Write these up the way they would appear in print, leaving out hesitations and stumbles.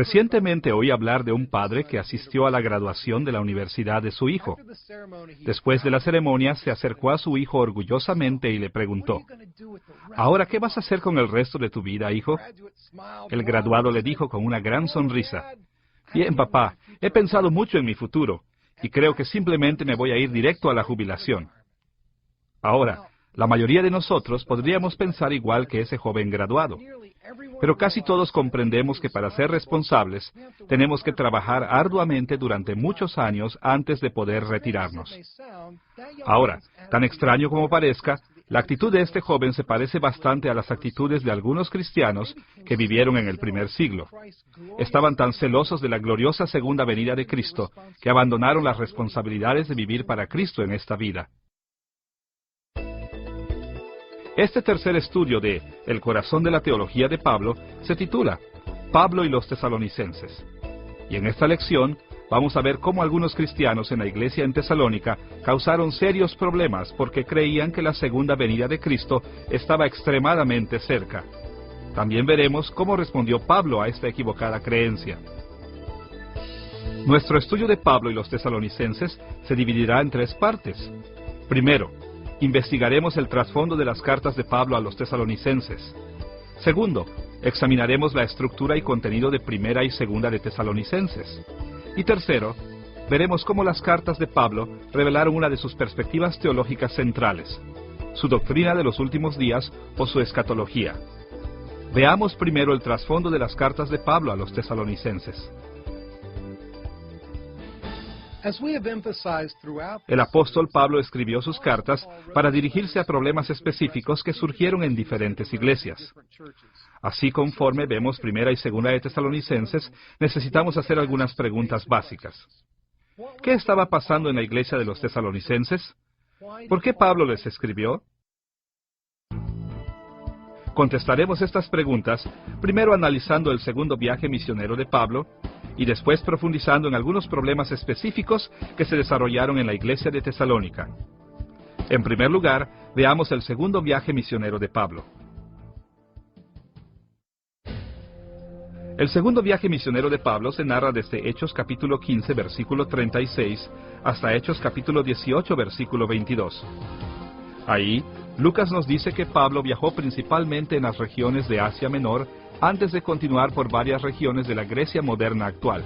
Recientemente oí hablar de un padre que asistió a la graduación de la universidad de su hijo. Después de la ceremonia, se acercó a su hijo orgullosamente y le preguntó: «Ahora, ¿qué vas a hacer con el resto de tu vida, hijo?». El graduado le dijo con una gran sonrisa: «Bien, papá, he pensado mucho en mi futuro, y creo que simplemente me voy a ir directo a la jubilación». Ahora, la mayoría de nosotros podríamos pensar igual que ese joven graduado. Pero casi todos comprendemos que para ser responsables, tenemos que trabajar arduamente durante muchos años antes de poder retirarnos. Ahora, tan extraño como parezca, la actitud de este joven se parece bastante a las actitudes de algunos cristianos que vivieron en el primer siglo. Estaban tan celosos de la gloriosa segunda venida de Cristo que abandonaron las responsabilidades de vivir para Cristo en esta vida. Este tercer estudio de El corazón de la teología de Pablo se titula Pablo y los tesalonicenses. Y en esta lección vamos a ver cómo algunos cristianos en la iglesia en Tesalónica causaron serios problemas porque creían que la segunda venida de Cristo estaba extremadamente cerca. También veremos cómo respondió Pablo a esta equivocada creencia. Nuestro estudio de Pablo y los tesalonicenses se dividirá en tres partes. Primero, investigaremos el trasfondo de las cartas de Pablo a los tesalonicenses. Segundo, examinaremos la estructura y contenido de Primera y Segunda de Tesalonicenses. Y tercero, veremos cómo las cartas de Pablo revelaron una de sus perspectivas teológicas centrales, su doctrina de los últimos días o su escatología. Veamos primero el trasfondo de las cartas de Pablo a los tesalonicenses. El apóstol Pablo escribió sus cartas para dirigirse a problemas específicos que surgieron en diferentes iglesias. Así, conforme vemos Primera y Segunda de Tesalonicenses, necesitamos hacer algunas preguntas básicas. ¿Qué estaba pasando en la iglesia de los tesalonicenses? ¿Por qué Pablo les escribió? Contestaremos estas preguntas, primero analizando el segundo viaje misionero de Pablo, y después profundizando en algunos problemas específicos que se desarrollaron en la iglesia de Tesalónica. En primer lugar, veamos el segundo viaje misionero de Pablo. El segundo viaje misionero de Pablo se narra desde Hechos capítulo 15, versículo 36, hasta Hechos capítulo 18, versículo 22. Ahí, Lucas nos dice que Pablo viajó principalmente en las regiones de Asia Menor, antes de continuar por varias regiones de la Grecia moderna actual.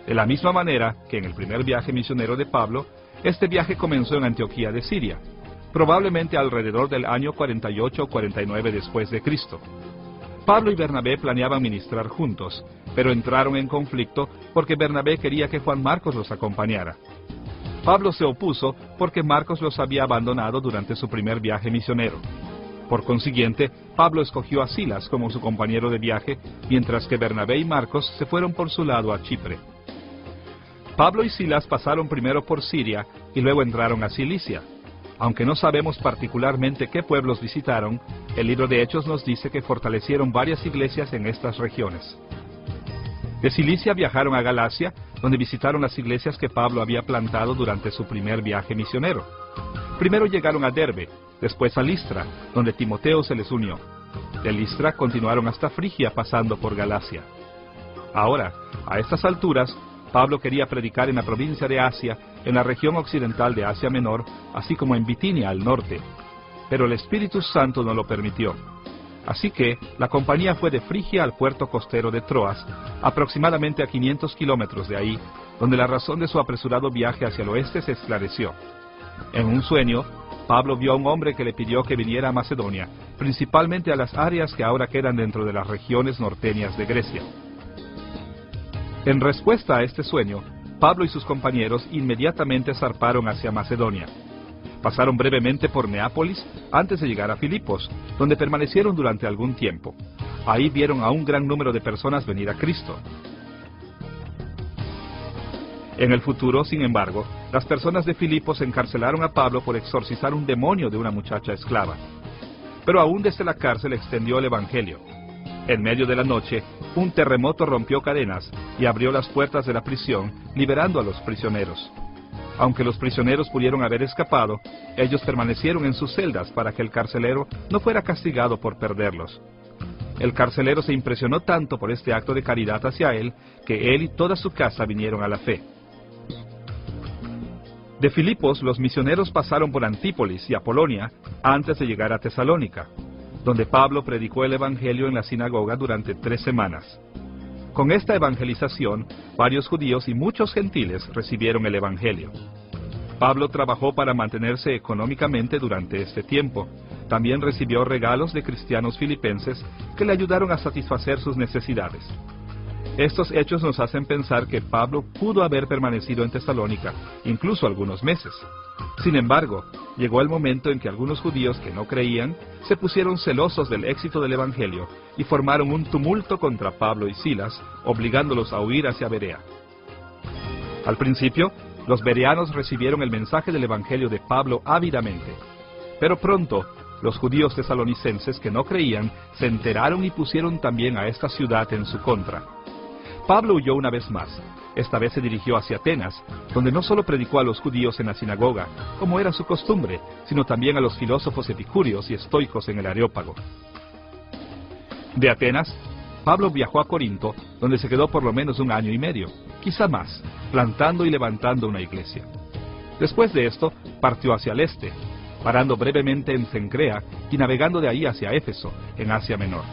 De la misma manera que en el primer viaje misionero de Pablo, este viaje comenzó en Antioquía de Siria, probablemente alrededor del año 48 o 49 después de Cristo. Pablo y Bernabé planeaban ministrar juntos, pero entraron en conflicto porque Bernabé quería que Juan Marcos los acompañara. Pablo se opuso porque Marcos los había abandonado durante su primer viaje misionero. Por consiguiente, Pablo escogió a Silas como su compañero de viaje, mientras que Bernabé y Marcos se fueron por su lado a Chipre. Pablo y Silas pasaron primero por Siria y luego entraron a Cilicia. Aunque no sabemos particularmente qué pueblos visitaron, el libro de Hechos nos dice que fortalecieron varias iglesias en estas regiones. De Cilicia viajaron a Galacia, donde visitaron las iglesias que Pablo había plantado durante su primer viaje misionero. Primero llegaron a Derbe, después a Listra, donde Timoteo se les unió. De Listra continuaron hasta Frigia, pasando por Galacia. Ahora, a estas alturas, Pablo quería predicar en la provincia de Asia, en la región occidental de Asia Menor, así como en Bitinia al norte. Pero el Espíritu Santo no lo permitió. Así que la compañía fue de Frigia al puerto costero de Troas, aproximadamente a 500 kilómetros de ahí, donde la razón de su apresurado viaje hacia el oeste se esclareció. En un sueño, Pablo vio a un hombre que le pidió que viniera a Macedonia, principalmente a las áreas que ahora quedan dentro de las regiones norteñas de Grecia. En respuesta a este sueño, Pablo y sus compañeros inmediatamente zarparon hacia Macedonia. Pasaron brevemente por Neápolis antes de llegar a Filipos, donde permanecieron durante algún tiempo. Ahí vieron a un gran número de personas venir a Cristo. En el futuro, sin embargo, las personas de Filipos encarcelaron a Pablo por exorcizar un demonio de una muchacha esclava. Pero aún desde la cárcel extendió el evangelio. En medio de la noche, un terremoto rompió cadenas y abrió las puertas de la prisión, liberando a los prisioneros. Aunque los prisioneros pudieron haber escapado, ellos permanecieron en sus celdas para que el carcelero no fuera castigado por perderlos. El carcelero se impresionó tanto por este acto de caridad hacia él, que él y toda su casa vinieron a la fe. De Filipos, los misioneros pasaron por Antípolis y Apolonia antes de llegar a Tesalónica, donde Pablo predicó el Evangelio en la sinagoga durante 3 semanas. Con esta evangelización, varios judíos y muchos gentiles recibieron el Evangelio. Pablo trabajó para mantenerse económicamente durante este tiempo. También recibió regalos de cristianos filipenses que le ayudaron a satisfacer sus necesidades. Estos hechos nos hacen pensar que Pablo pudo haber permanecido en Tesalónica, incluso algunos meses. Sin embargo, llegó el momento en que algunos judíos que no creían se pusieron celosos del éxito del Evangelio y formaron un tumulto contra Pablo y Silas, obligándolos a huir hacia Berea. Al principio, los bereanos recibieron el mensaje del Evangelio de Pablo ávidamente, pero pronto los judíos tesalonicenses que no creían se enteraron y pusieron también a esta ciudad en su contra. Pablo huyó una vez más. Esta vez se dirigió hacia Atenas, donde no solo predicó a los judíos en la sinagoga, como era su costumbre, sino también a los filósofos epicúreos y estoicos en el Areópago. De Atenas, Pablo viajó a Corinto, donde se quedó por lo menos 1 año y medio, quizá más, plantando y levantando una iglesia. Después de esto, partió hacia el este, parando brevemente en Cencrea y navegando de ahí hacia Éfeso, en Asia Menor.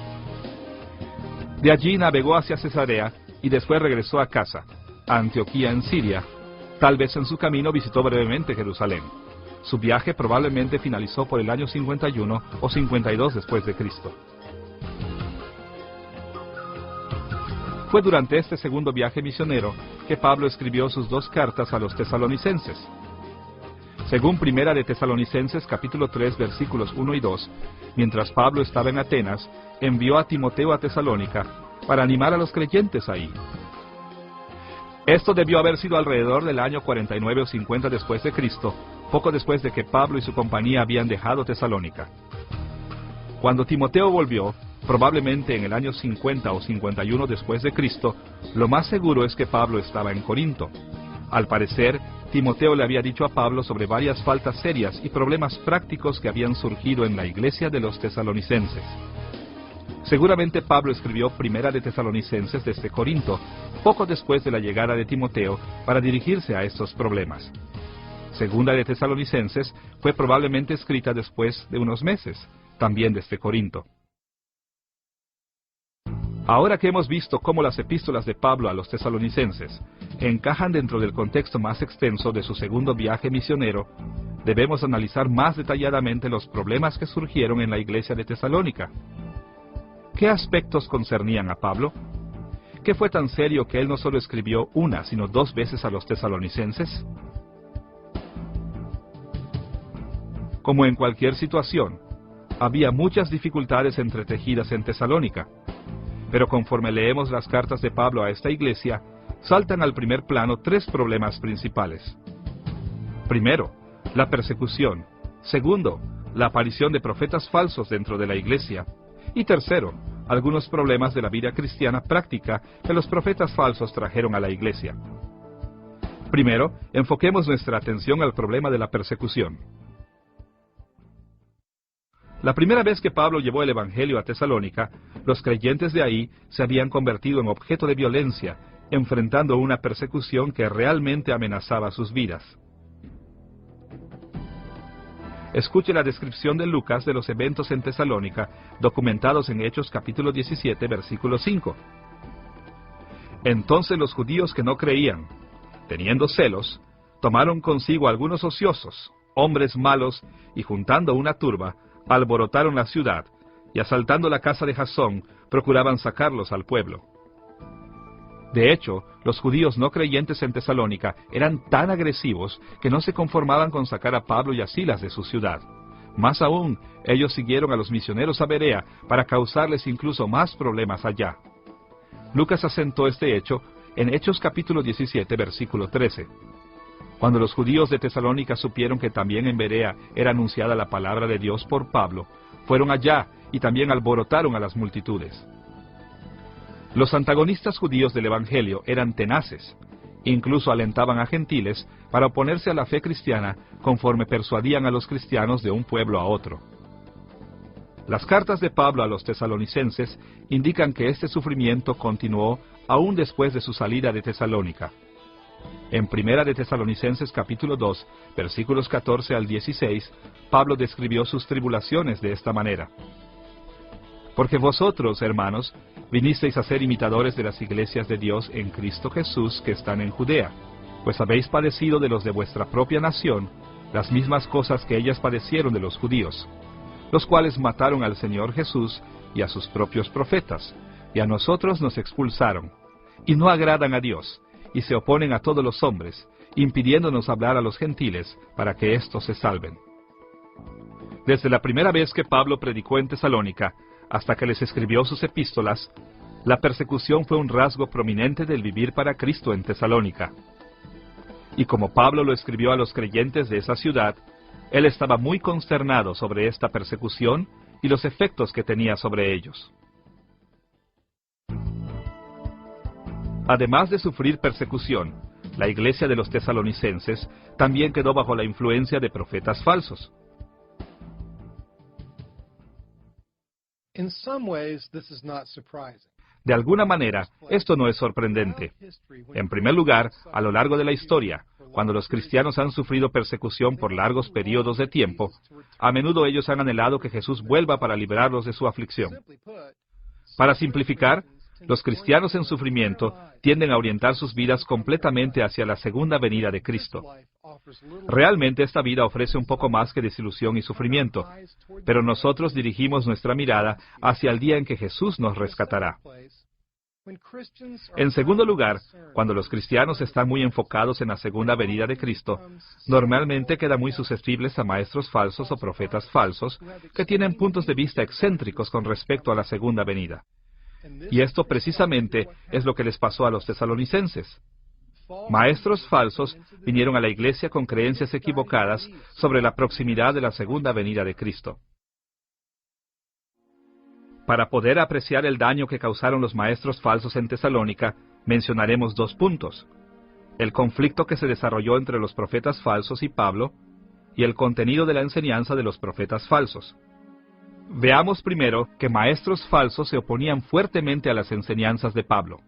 De allí navegó hacia Cesarea y después regresó a casa, a Antioquía en Siria. Tal vez en su camino visitó brevemente Jerusalén. Su viaje probablemente finalizó por el año 51 o 52 después de Cristo. Fue durante este segundo viaje misionero que Pablo escribió sus 2 cartas a los tesalonicenses. Según Primera de Tesalonicenses capítulo 3 versículos 1 y 2, mientras Pablo estaba en Atenas, envió a Timoteo a Tesalónica para animar a los creyentes ahí. Esto debió haber sido alrededor del año 49 o 50 después de Cristo, poco después de que Pablo y su compañía habían dejado Tesalónica. Cuando Timoteo volvió, probablemente en el año 50 o 51 después de Cristo, lo más seguro es que Pablo estaba en Corinto. Al parecer, Timoteo le había dicho a Pablo sobre varias faltas serias y problemas prácticos que habían surgido en la iglesia de los tesalonicenses. Seguramente Pablo escribió Primera de Tesalonicenses desde Corinto, poco después de la llegada de Timoteo, para dirigirse a estos problemas. Segunda de Tesalonicenses fue probablemente escrita después de unos meses, también desde Corinto. Ahora que hemos visto cómo las epístolas de Pablo a los tesalonicenses encajan dentro del contexto más extenso de su segundo viaje misionero, debemos analizar más detalladamente los problemas que surgieron en la iglesia de Tesalónica. ¿Qué aspectos concernían a Pablo? ¿Qué fue tan serio que él no solo escribió 1, sino 2 veces a los tesalonicenses? Como en cualquier situación, había muchas dificultades entretejidas en Tesalónica, pero conforme leemos las cartas de Pablo a esta iglesia, saltan al primer plano 3 problemas principales. Primero, la persecución. Segundo, la aparición de profetas falsos dentro de la iglesia. Y tercero, algunos problemas de la vida cristiana práctica que los profetas falsos trajeron a la iglesia. Primero, enfoquemos nuestra atención al problema de la persecución. La primera vez que Pablo llevó el Evangelio a Tesalónica, los creyentes de ahí se habían convertido en objeto de violencia, enfrentando una persecución que realmente amenazaba sus vidas. Escuche la descripción de Lucas de los eventos en Tesalónica, documentados en Hechos capítulo 17, versículo 5. Entonces los judíos que no creían, teniendo celos, tomaron consigo algunos ociosos, hombres malos, y juntando una turba, alborotaron la ciudad, y asaltando la casa de Jasón, procuraban sacarlos al pueblo. De hecho, los judíos no creyentes en Tesalónica eran tan agresivos que no se conformaban con sacar a Pablo y a Silas de su ciudad. Más aún, ellos siguieron a los misioneros a Berea para causarles incluso más problemas allá. Lucas asentó este hecho en Hechos capítulo 17, versículo 13. Cuando los judíos de Tesalónica supieron que también en Berea era anunciada la palabra de Dios por Pablo, fueron allá y también alborotaron a las multitudes. Los antagonistas judíos del Evangelio eran tenaces, incluso alentaban a gentiles para oponerse a la fe cristiana conforme persuadían a los cristianos de un pueblo a otro. Las cartas de Pablo a los tesalonicenses indican que este sufrimiento continuó aún después de su salida de Tesalónica. En Primera de Tesalonicenses capítulo 2, versículos 14 al 16, Pablo describió sus tribulaciones de esta manera. Porque vosotros, hermanos, vinisteis a ser imitadores de las iglesias de Dios en Cristo Jesús que están en Judea, pues habéis padecido de los de vuestra propia nación las mismas cosas que ellas padecieron de los judíos, los cuales mataron al Señor Jesús y a sus propios profetas, y a nosotros nos expulsaron, y no agradan a Dios, y se oponen a todos los hombres, impidiéndonos hablar a los gentiles para que éstos se salven. Desde la primera vez que Pablo predicó en Tesalónica, hasta que les escribió sus epístolas, la persecución fue un rasgo prominente del vivir para Cristo en Tesalónica. Y como Pablo lo escribió a los creyentes de esa ciudad, él estaba muy consternado sobre esta persecución y los efectos que tenía sobre ellos. Además de sufrir persecución, la iglesia de los tesalonicenses también quedó bajo la influencia de profetas falsos. De alguna manera, esto no es sorprendente. En primer lugar, a lo largo de la historia, cuando los cristianos han sufrido persecución por largos periodos de tiempo, a menudo ellos han anhelado que Jesús vuelva para librarlos de su aflicción. Para simplificar, los cristianos en sufrimiento tienden a orientar sus vidas completamente hacia la segunda venida de Cristo. Realmente esta vida ofrece un poco más que desilusión y sufrimiento, pero nosotros dirigimos nuestra mirada hacia el día en que Jesús nos rescatará. En segundo lugar, cuando los cristianos están muy enfocados en la segunda venida de Cristo, normalmente quedan muy susceptibles a maestros falsos o profetas falsos que tienen puntos de vista excéntricos con respecto a la segunda venida. Y esto precisamente es lo que les pasó a los tesalonicenses. Maestros falsos vinieron a la iglesia con creencias equivocadas sobre la proximidad de la segunda venida de Cristo. Para poder apreciar el daño que causaron los maestros falsos en Tesalónica, mencionaremos dos puntos: el conflicto que se desarrolló entre los profetas falsos y Pablo, y el contenido de la enseñanza de los profetas falsos. Veamos primero que maestros falsos se oponían fuertemente a las enseñanzas de Pablo.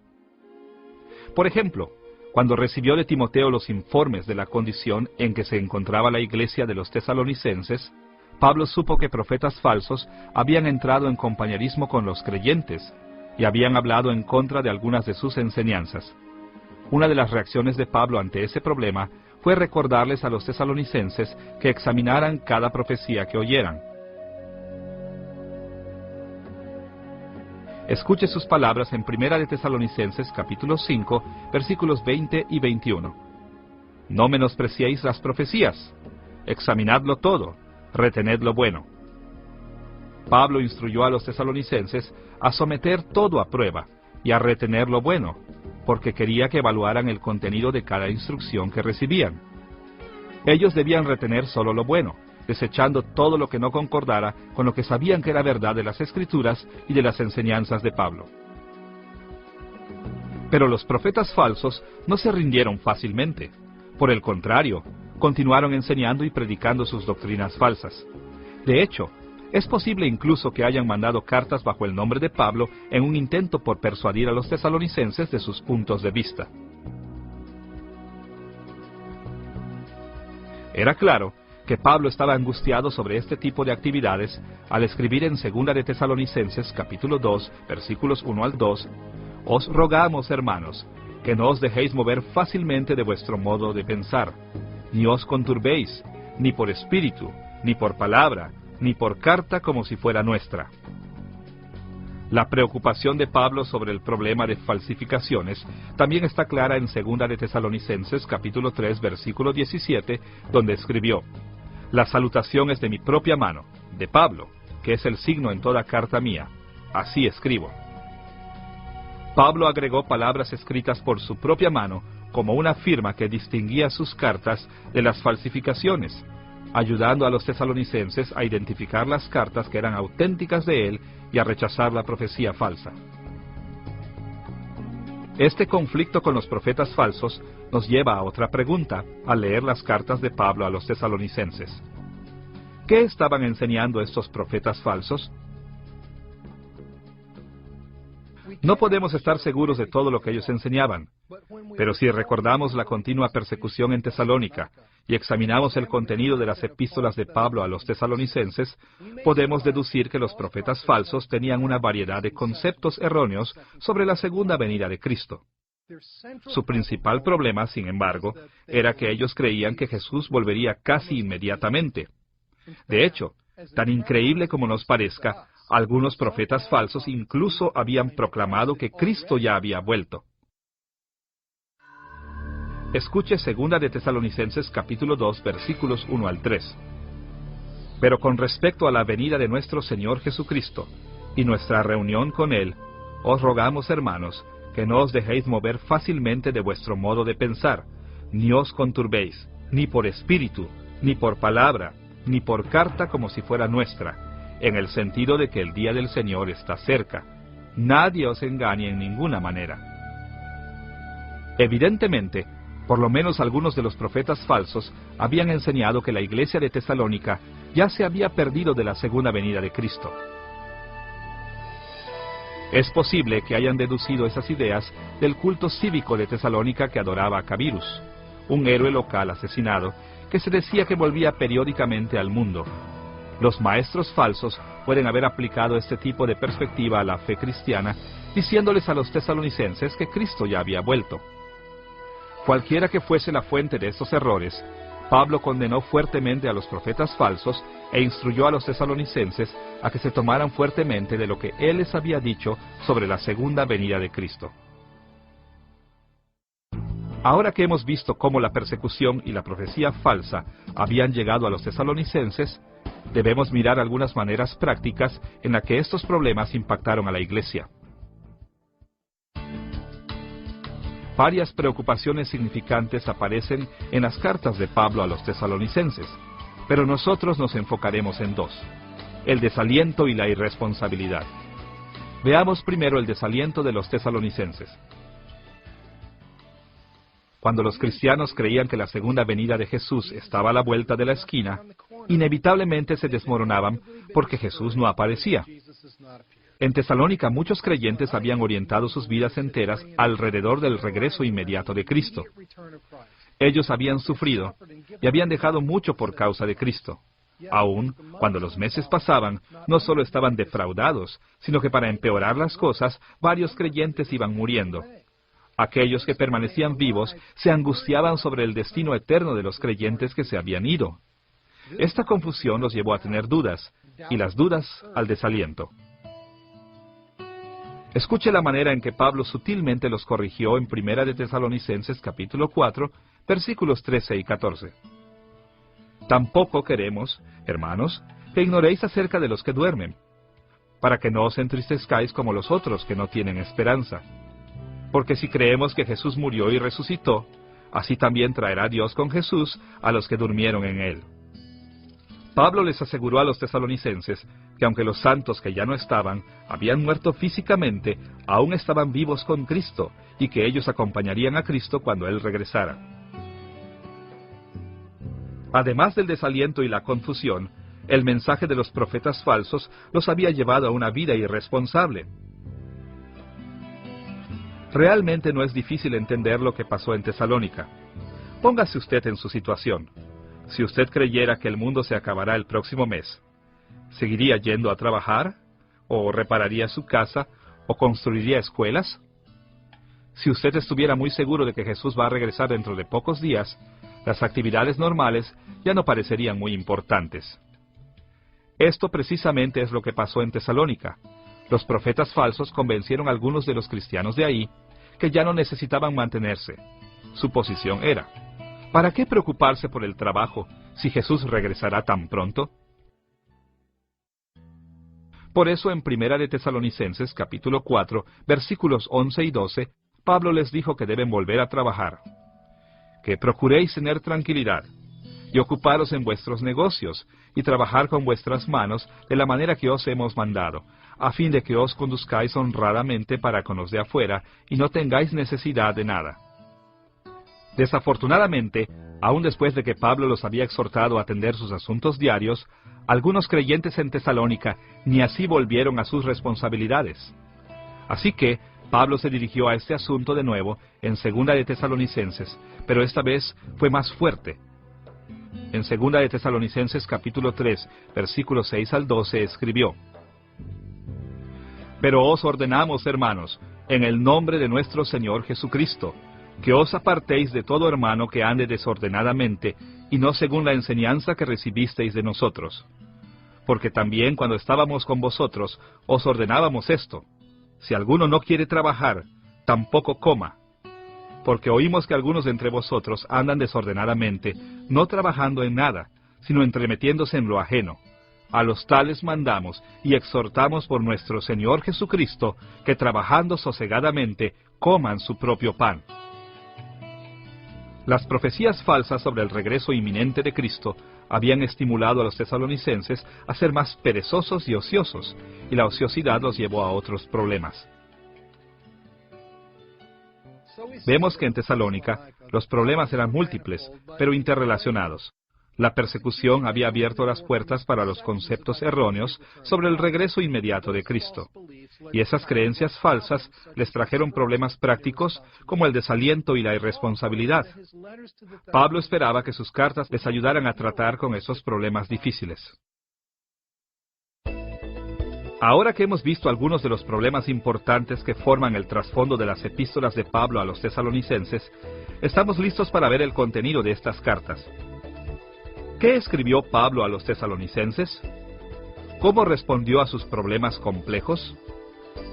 Por ejemplo, cuando recibió de Timoteo los informes de la condición en que se encontraba la iglesia de los tesalonicenses, Pablo supo que profetas falsos habían entrado en compañerismo con los creyentes y habían hablado en contra de algunas de sus enseñanzas. Una de las reacciones de Pablo ante ese problema fue recordarles a los tesalonicenses que examinaran cada profecía que oyeran. Escuche sus palabras en Primera de Tesalonicenses capítulo 5, versículos 20 y 21. No menospreciéis las profecías, examinadlo todo, retened lo bueno. Pablo instruyó a los tesalonicenses a someter todo a prueba y a retener lo bueno, porque quería que evaluaran el contenido de cada instrucción que recibían. Ellos debían retener solo lo bueno, desechando todo lo que no concordara con lo que sabían que era verdad de las Escrituras y de las enseñanzas de Pablo. Pero los profetas falsos no se rindieron fácilmente. Por el contrario, continuaron enseñando y predicando sus doctrinas falsas. De hecho, es posible incluso que hayan mandado cartas bajo el nombre de Pablo en un intento por persuadir a los tesalonicenses de sus puntos de vista. Era claro que Pablo estaba angustiado sobre este tipo de actividades al escribir en 2 de Tesalonicenses capítulo 2, versículos 1 al 2, «Os rogamos, hermanos, que no os dejéis mover fácilmente de vuestro modo de pensar, ni os conturbéis, ni por espíritu, ni por palabra, ni por carta como si fuera nuestra». La preocupación de Pablo sobre el problema de falsificaciones también está clara en 2 de Tesalonicenses capítulo 3, versículo 17, donde escribió: «La salutación es de mi propia mano, de Pablo, que es el signo en toda carta mía. Así escribo». Pablo agregó palabras escritas por su propia mano como una firma que distinguía sus cartas de las falsificaciones, ayudando a los tesalonicenses a identificar las cartas que eran auténticas de él y a rechazar la profecía falsa. Este conflicto con los profetas falsos nos lleva a otra pregunta al leer las cartas de Pablo a los tesalonicenses. ¿Qué estaban enseñando estos profetas falsos? No podemos estar seguros de todo lo que ellos enseñaban, pero si recordamos la continua persecución en Tesalónica y examinamos el contenido de las epístolas de Pablo a los tesalonicenses, podemos deducir que los profetas falsos tenían una variedad de conceptos erróneos sobre la segunda venida de Cristo. Su principal problema, sin embargo, era que ellos creían que Jesús volvería casi inmediatamente. De hecho, tan increíble como nos parezca, algunos profetas falsos incluso habían proclamado que Cristo ya había vuelto. Escuche 2 de Tesalonicenses capítulo 2, versículos 1 al 3. Pero con respecto a la venida de nuestro Señor Jesucristo y nuestra reunión con Él, os rogamos, hermanos, que no os dejéis mover fácilmente de vuestro modo de pensar, ni os conturbéis, ni por espíritu, ni por palabra, ni por carta como si fuera nuestra, en el sentido de que el día del Señor está cerca. Nadie os engañe en ninguna manera. Evidentemente, por lo menos algunos de los profetas falsos habían enseñado que la iglesia de Tesalónica ya se había perdido de la segunda venida de Cristo. Es posible que hayan deducido esas ideas del culto cívico de Tesalónica que adoraba a Cabirus, un héroe local asesinado que se decía que volvía periódicamente al mundo. Los maestros falsos pueden haber aplicado este tipo de perspectiva a la fe cristiana, diciéndoles a los tesalonicenses que Cristo ya había vuelto. Cualquiera que fuese la fuente de estos errores, Pablo condenó fuertemente a los profetas falsos e instruyó a los tesalonicenses a que se tomaran fuertemente de lo que él les había dicho sobre la segunda venida de Cristo. Ahora que hemos visto cómo la persecución y la profecía falsa habían llegado a los tesalonicenses, debemos mirar algunas maneras prácticas en las que estos problemas impactaron a la iglesia. Varias preocupaciones significantes aparecen en las cartas de Pablo a los tesalonicenses, pero nosotros nos enfocaremos en dos: el desaliento y la irresponsabilidad. Veamos primero el desaliento de los tesalonicenses. Cuando los cristianos creían que la segunda venida de Jesús estaba a la vuelta de la esquina, inevitablemente se desmoronaban porque Jesús no aparecía. En Tesalónica muchos creyentes habían orientado sus vidas enteras alrededor del regreso inmediato de Cristo. Ellos habían sufrido y habían dejado mucho por causa de Cristo. Aún cuando los meses pasaban, no solo estaban defraudados, sino que para empeorar las cosas, varios creyentes iban muriendo. Aquellos que permanecían vivos se angustiaban sobre el destino eterno de los creyentes que se habían ido. Esta confusión los llevó a tener dudas, y las dudas al desaliento. Escuche la manera en que Pablo sutilmente los corrigió en 1 de Tesalonicenses capítulo 4, versículos 13 y 14. Tampoco queremos, hermanos, que ignoréis acerca de los que duermen, para que no os entristezcáis como los otros que no tienen esperanza. Porque si creemos que Jesús murió y resucitó, así también traerá Dios con Jesús a los que durmieron en él. Pablo les aseguró a los tesalonicenses que aunque los santos que ya no estaban habían muerto físicamente, aún estaban vivos con Cristo y que ellos acompañarían a Cristo cuando Él regresara. Además del desaliento y la confusión, el mensaje de los profetas falsos los había llevado a una vida irresponsable. Realmente no es difícil entender lo que pasó en Tesalónica. Póngase usted en su situación. Si usted creyera que el mundo se acabará el próximo mes, ¿seguiría yendo a trabajar? ¿O repararía su casa? ¿O construiría escuelas? Si usted estuviera muy seguro de que Jesús va a regresar dentro de pocos días, las actividades normales ya no parecerían muy importantes. Esto precisamente es lo que pasó en Tesalónica. Los profetas falsos convencieron a algunos de los cristianos de ahí que ya no necesitaban mantenerse. Su posición era: ¿para qué preocuparse por el trabajo si Jesús regresará tan pronto? Por eso en 1 de Tesalonicenses capítulo 4, versículos 11 y 12, Pablo les dijo que deben volver a trabajar. Que procuréis tener tranquilidad, y ocuparos en vuestros negocios, y trabajar con vuestras manos de la manera que os hemos mandado, a fin de que os conduzcáis honradamente para con los de afuera, y no tengáis necesidad de nada. Desafortunadamente, aun después de que Pablo los había exhortado a atender sus asuntos diarios, algunos creyentes en Tesalónica ni así volvieron a sus responsabilidades. Así que Pablo se dirigió a este asunto de nuevo en 2 de Tesalonicenses, pero esta vez fue más fuerte. En 2 de Tesalonicenses capítulo 3, versículos 6 al 12 escribió: Pero os ordenamos, hermanos, en el nombre de nuestro Señor Jesucristo, que os apartéis de todo hermano que ande desordenadamente, y no según la enseñanza que recibisteis de nosotros. Porque también cuando estábamos con vosotros, os ordenábamos esto: si alguno no quiere trabajar, tampoco coma. Porque oímos que algunos de entre vosotros andan desordenadamente, no trabajando en nada, sino entremetiéndose en lo ajeno. A los tales mandamos y exhortamos por nuestro Señor Jesucristo, que trabajando sosegadamente, coman su propio pan. Las profecías falsas sobre el regreso inminente de Cristo habían estimulado a los tesalonicenses a ser más perezosos y ociosos, y la ociosidad los llevó a otros problemas. Vemos que en Tesalónica los problemas eran múltiples, pero interrelacionados. La persecución había abierto las puertas para los conceptos erróneos sobre el regreso inmediato de Cristo. Y esas creencias falsas les trajeron problemas prácticos como el desaliento y la irresponsabilidad. Pablo esperaba que sus cartas les ayudaran a tratar con esos problemas difíciles. Ahora que hemos visto algunos de los problemas importantes que forman el trasfondo de las epístolas de Pablo a los tesalonicenses, estamos listos para ver el contenido de estas cartas. ¿Qué escribió Pablo a los tesalonicenses? ¿Cómo respondió a sus problemas complejos?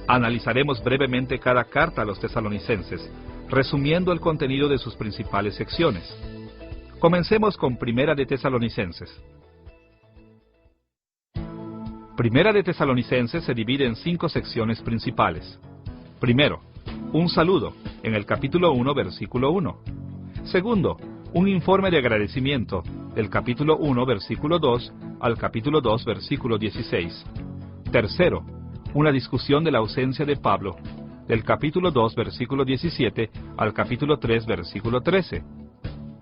Analizaremos brevemente cada carta a los tesalonicenses, resumiendo el contenido de sus principales secciones. Comencemos con Primera de Tesalonicenses. Primera de Tesalonicenses se divide en 5 secciones principales. Primero, un saludo, en el capítulo 1, versículo 1. Segundo, un informe de agradecimiento, del capítulo 1, versículo 2, al capítulo 2, versículo 16. Tercero, una discusión de la ausencia de Pablo, del capítulo 2, versículo 17, al capítulo 3, versículo 13.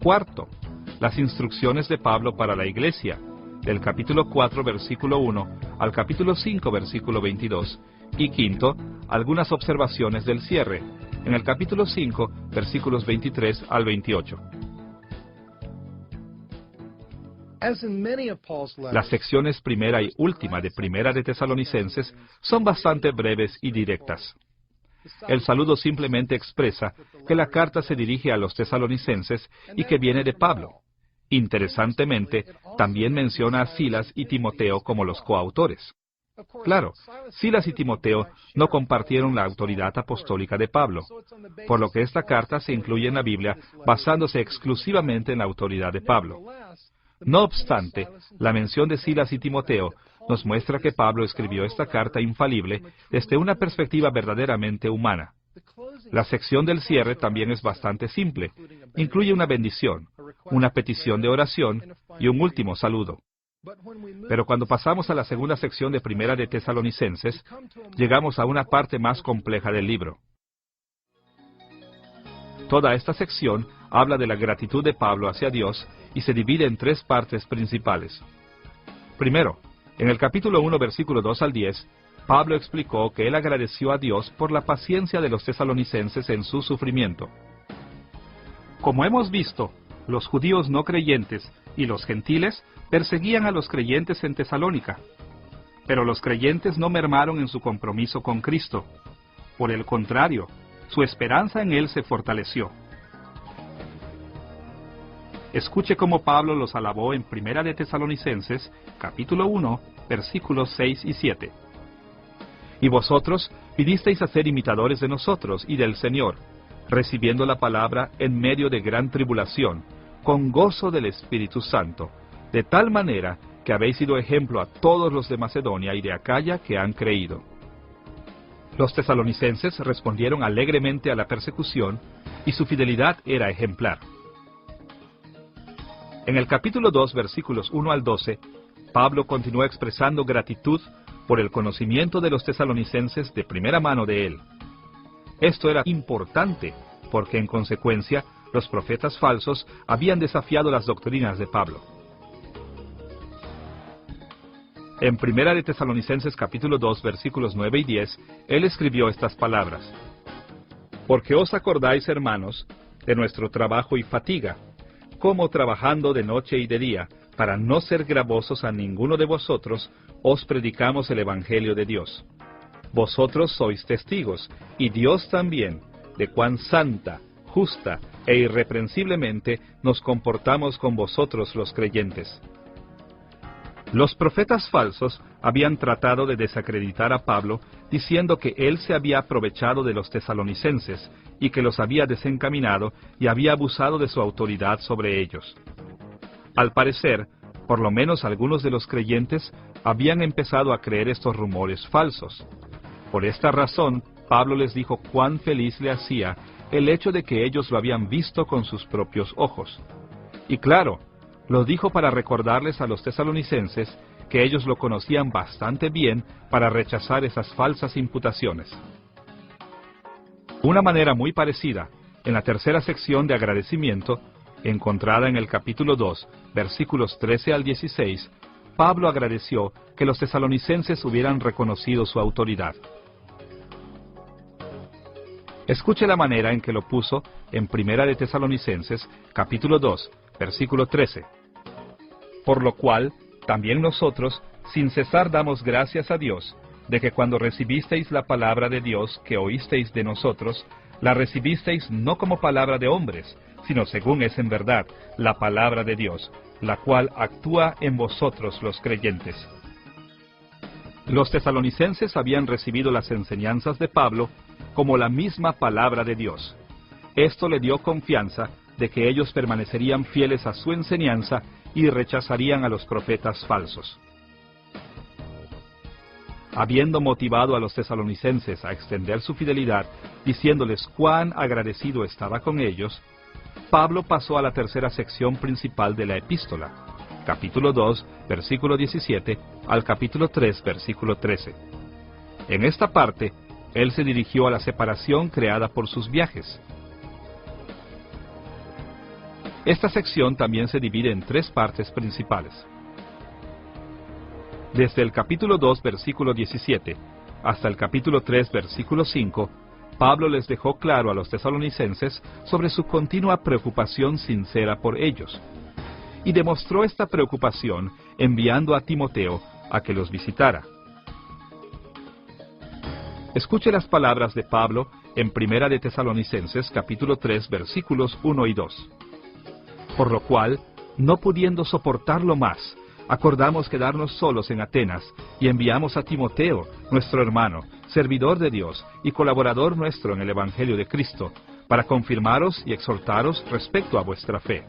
Cuarto, las instrucciones de Pablo para la iglesia, del capítulo 4, versículo 1, al capítulo 5, versículo 22. Y quinto, algunas observaciones del cierre, en el capítulo 5, versículos 23 al 28. Las secciones primera y última de Primera de Tesalonicenses son bastante breves y directas. El saludo simplemente expresa que la carta se dirige a los tesalonicenses y que viene de Pablo. Interesantemente, también menciona a Silas y Timoteo como los coautores. Claro, Silas y Timoteo no compartieron la autoridad apostólica de Pablo, por lo que esta carta se incluye en la Biblia basándose exclusivamente en la autoridad de Pablo. No obstante, la mención de Silas y Timoteo nos muestra que Pablo escribió esta carta infalible desde una perspectiva verdaderamente humana. La sección del cierre también es bastante simple. Incluye una bendición, una petición de oración y un último saludo. Pero cuando pasamos a la segunda sección de Primera de Tesalonicenses, llegamos a una parte más compleja del libro. Toda esta sección habla de la gratitud de Pablo hacia Dios y se divide en 3 partes principales. Primero, en el capítulo 1, versículo 2 al 10, Pablo explicó que él agradeció a Dios por la paciencia de los tesalonicenses en su sufrimiento. Como hemos visto, los judíos no creyentes y los gentiles perseguían a los creyentes en Tesalónica. Pero los creyentes no mermaron en su compromiso con Cristo. Por el contrario, su esperanza en Él se fortaleció. Escuche cómo Pablo los alabó en Primera de Tesalonicenses, capítulo 1, versículos 6 y 7. Y vosotros vinisteis a ser imitadores de nosotros y del Señor, recibiendo la palabra en medio de gran tribulación, con gozo del Espíritu Santo, de tal manera que habéis sido ejemplo a todos los de Macedonia y de Acaya que han creído. Los tesalonicenses respondieron alegremente a la persecución, y su fidelidad era ejemplar. En el capítulo 2, versículos 1 al 12, Pablo continuó expresando gratitud por el conocimiento de los tesalonicenses de primera mano de él. Esto era importante, porque en consecuencia, los profetas falsos habían desafiado las doctrinas de Pablo. En Primera de Tesalonicenses capítulo 2, versículos 9 y 10, él escribió estas palabras: Porque os acordáis, hermanos, de nuestro trabajo y fatiga, como trabajando de noche y de día, para no ser gravosos a ninguno de vosotros, os predicamos el Evangelio de Dios. Vosotros sois testigos, y Dios también, de cuán santa, justa e irreprensiblemente nos comportamos con vosotros los creyentes. Los profetas falsos habían tratado de desacreditar a Pablo, diciendo que él se había aprovechado de los tesalonicenses y que los había desencaminado y había abusado de su autoridad sobre ellos. Al parecer, por lo menos algunos de los creyentes habían empezado a creer estos rumores falsos. Por esta razón, Pablo les dijo cuán feliz le hacía el hecho de que ellos lo habían visto con sus propios ojos. Y claro, lo dijo para recordarles a los tesalonicenses que ellos lo conocían bastante bien para rechazar esas falsas imputaciones. Una manera muy parecida, en la tercera sección de agradecimiento, encontrada en el capítulo 2, versículos 13 al 16, Pablo agradeció que los tesalonicenses hubieran reconocido su autoridad. Escuche la manera en que lo puso en Primera de Tesalonicenses, capítulo 2, versículo 13. Por lo cual, también nosotros, sin cesar damos gracias a Dios, de que cuando recibisteis la palabra de Dios que oísteis de nosotros, la recibisteis no como palabra de hombres, sino según es en verdad, la palabra de Dios, la cual actúa en vosotros los creyentes. Los tesalonicenses habían recibido las enseñanzas de Pablo como la misma palabra de Dios. Esto le dio confianza de que ellos permanecerían fieles a su enseñanza y rechazarían a los profetas falsos. Habiendo motivado a los tesalonicenses a extender su fidelidad, diciéndoles cuán agradecido estaba con ellos, Pablo pasó a la tercera sección principal de la epístola, capítulo 2, versículo 17, al capítulo 3, versículo 13. En esta parte, él se dirigió a la separación creada por sus viajes. Esta sección también se divide en tres partes principales. Desde el capítulo 2, versículo 17, hasta el capítulo 3, versículo 5, Pablo les dejó claro a los tesalonicenses sobre su continua preocupación sincera por ellos, y demostró esta preocupación enviando a Timoteo a que los visitara. Escuche las palabras de Pablo en Primera de Tesalonicenses, capítulo 3, versículos 1 y 2. Por lo cual, no pudiendo soportarlo más, acordamos quedarnos solos en Atenas, y enviamos a Timoteo, nuestro hermano, servidor de Dios y colaborador nuestro en el Evangelio de Cristo, para confirmaros y exhortaros respecto a vuestra fe.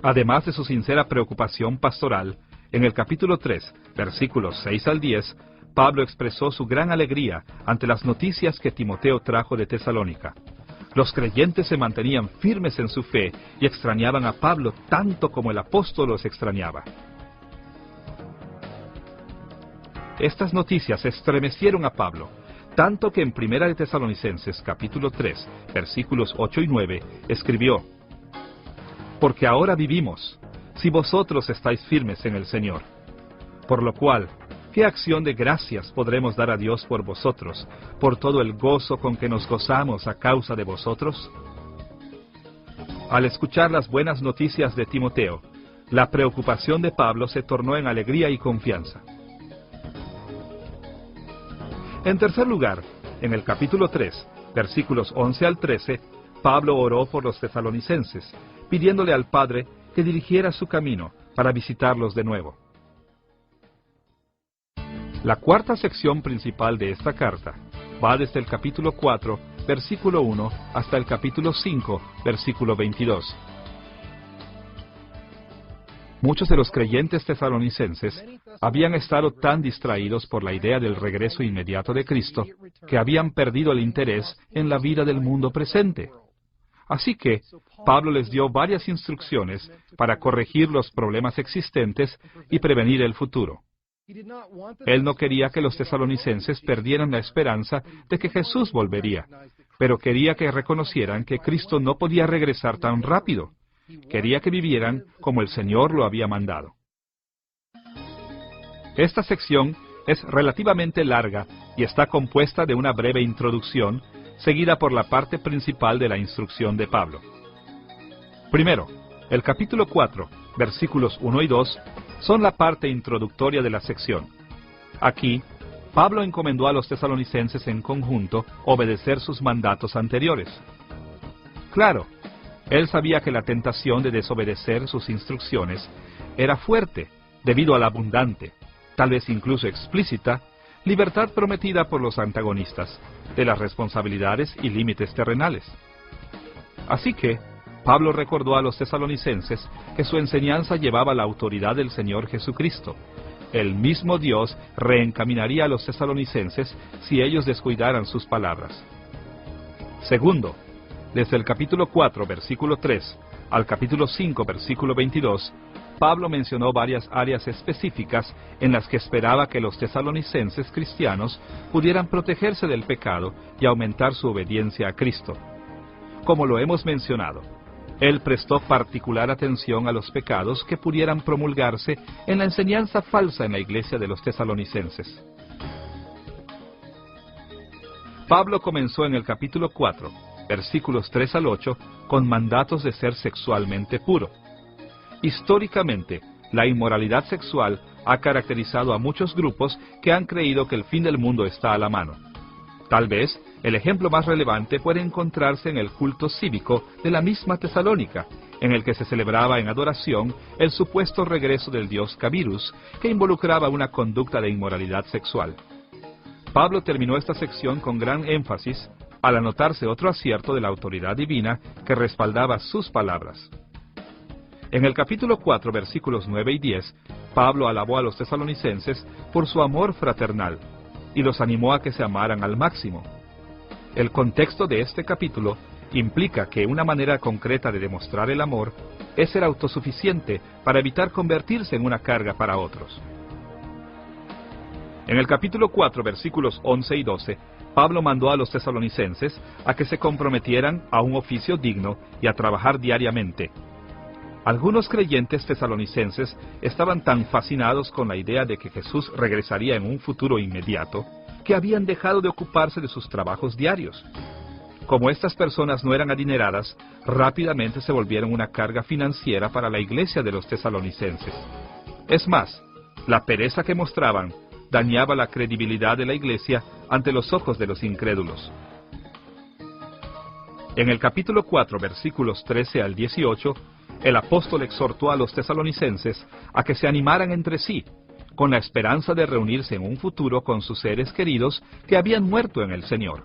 Además de su sincera preocupación pastoral, en el capítulo 3, versículos 6 al 10, Pablo expresó su gran alegría ante las noticias que Timoteo trajo de Tesalónica. Los creyentes se mantenían firmes en su fe y extrañaban a Pablo tanto como el apóstol los extrañaba. Estas noticias estremecieron a Pablo, tanto que en Primera de Tesalonicenses, capítulo 3, versículos 8 y 9, escribió: Porque ahora vivimos, si vosotros estáis firmes en el Señor. Por lo cual, ¿qué acción de gracias podremos dar a Dios por vosotros, por todo el gozo con que nos gozamos a causa de vosotros? Al escuchar las buenas noticias de Timoteo, la preocupación de Pablo se tornó en alegría y confianza. En tercer lugar, en el capítulo 3, versículos 11 al 13, Pablo oró por los tesalonicenses, pidiéndole al Padre que dirigiera su camino para visitarlos de nuevo. La cuarta sección principal de esta carta va desde el capítulo 4, versículo 1, hasta el capítulo 5, versículo 22. Muchos de los creyentes tesalonicenses habían estado tan distraídos por la idea del regreso inmediato de Cristo que habían perdido el interés en la vida del mundo presente. Así que Pablo les dio varias instrucciones para corregir los problemas existentes y prevenir el futuro. Él no quería que los tesalonicenses perdieran la esperanza de que Jesús volvería, pero quería que reconocieran que Cristo no podía regresar tan rápido. Quería que vivieran como el Señor lo había mandado. Esta sección es relativamente larga y está compuesta de una breve introducción, seguida por la parte principal de la instrucción de Pablo. Primero, el capítulo 4, versículos 1 y 2, son la parte introductoria de la sección. Aquí, Pablo encomendó a los tesalonicenses en conjunto obedecer sus mandatos anteriores. Claro, él sabía que la tentación de desobedecer sus instrucciones era fuerte debido a la abundante, tal vez incluso explícita, libertad prometida por los antagonistas de las responsabilidades y límites terrenales. Así que, Pablo recordó a los tesalonicenses que su enseñanza llevaba la autoridad del Señor Jesucristo. El mismo Dios reencaminaría a los tesalonicenses si ellos descuidaran sus palabras. Segundo, desde el capítulo 4, versículo 3, al capítulo 5, versículo 22, Pablo mencionó varias áreas específicas en las que esperaba que los tesalonicenses cristianos pudieran protegerse del pecado y aumentar su obediencia a Cristo. Como lo hemos mencionado, él prestó particular atención a los pecados que pudieran promulgarse en la enseñanza falsa en la iglesia de los tesalonicenses. Pablo comenzó en el capítulo 4, versículos 3 al 8, con mandatos de ser sexualmente puro. Históricamente, la inmoralidad sexual ha caracterizado a muchos grupos que han creído que el fin del mundo está a la mano. Tal vez, el ejemplo más relevante puede encontrarse en el culto cívico de la misma Tesalónica, en el que se celebraba en adoración el supuesto regreso del dios Cabirus, que involucraba una conducta de inmoralidad sexual. Pablo terminó esta sección con gran énfasis al anotarse otro acierto de la autoridad divina que respaldaba sus palabras. En el capítulo 4, versículos 9 y 10, Pablo alabó a los tesalonicenses por su amor fraternal y los animó a que se amaran al máximo. El contexto de este capítulo implica que una manera concreta de demostrar el amor es ser autosuficiente para evitar convertirse en una carga para otros. En el capítulo 4, versículos 11 y 12, Pablo mandó a los tesalonicenses a que se comprometieran a un oficio digno y a trabajar diariamente. Algunos creyentes tesalonicenses estaban tan fascinados con la idea de que Jesús regresaría en un futuro inmediato, que habían dejado de ocuparse de sus trabajos diarios. Como estas personas no eran adineradas, rápidamente se volvieron una carga financiera para la iglesia de los tesalonicenses. Es más, la pereza que mostraban dañaba la credibilidad de la iglesia ante los ojos de los incrédulos. En el capítulo 4, versículos 13 al 18, el apóstol exhortó a los tesalonicenses a que se animaran entre sí, con la esperanza de reunirse en un futuro con sus seres queridos que habían muerto en el Señor.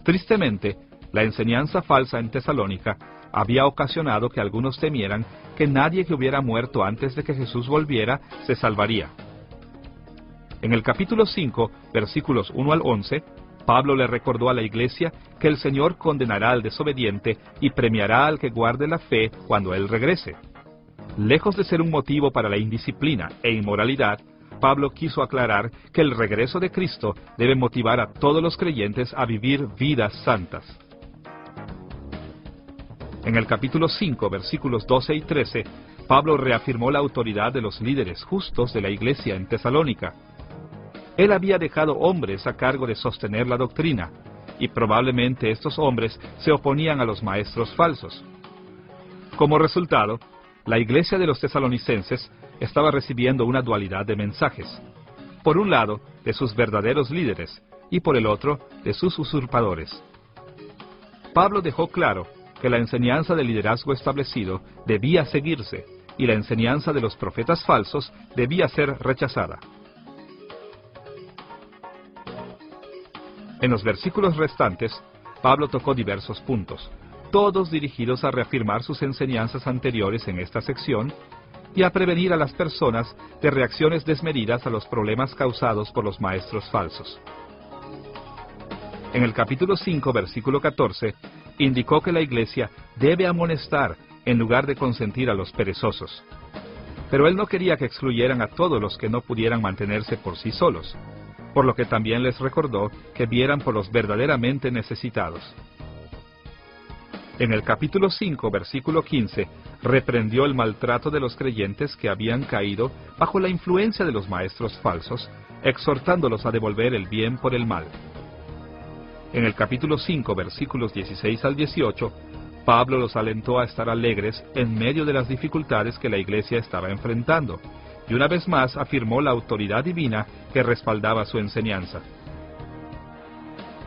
Tristemente, la enseñanza falsa en Tesalónica había ocasionado que algunos temieran que nadie que hubiera muerto antes de que Jesús volviera se salvaría. En el capítulo 5, versículos 1 al 11, Pablo le recordó a la iglesia que el Señor condenará al desobediente y premiará al que guarde la fe cuando Él regrese. Lejos de ser un motivo para la indisciplina e inmoralidad, Pablo quiso aclarar que el regreso de Cristo debe motivar a todos los creyentes a vivir vidas santas. En el capítulo 5, versículos 12 y 13, Pablo reafirmó la autoridad de los líderes justos de la iglesia en Tesalónica. Él había dejado hombres a cargo de sostener la doctrina, y probablemente estos hombres se oponían a los maestros falsos. Como resultado, la iglesia de los tesalonicenses estaba recibiendo una dualidad de mensajes. Por un lado, de sus verdaderos líderes, y por el otro, de sus usurpadores. Pablo dejó claro que la enseñanza del liderazgo establecido debía seguirse, y la enseñanza de los profetas falsos debía ser rechazada. En los versículos restantes, Pablo tocó diversos puntos, todos dirigidos a reafirmar sus enseñanzas anteriores en esta sección y a prevenir a las personas de reacciones desmedidas a los problemas causados por los maestros falsos. En el capítulo 5, versículo 14, indicó que la iglesia debe amonestar en lugar de consentir a los perezosos. Pero él no quería que excluyeran a todos los que no pudieran mantenerse por sí solos, por lo que también les recordó que vieran por los verdaderamente necesitados. En el capítulo 5, versículo 15, reprendió el maltrato de los creyentes que habían caído bajo la influencia de los maestros falsos, exhortándolos a devolver el bien por el mal. En el capítulo 5, versículos 16 al 18, Pablo los alentó a estar alegres en medio de las dificultades que la iglesia estaba enfrentando, y una vez más afirmó la autoridad divina que respaldaba su enseñanza.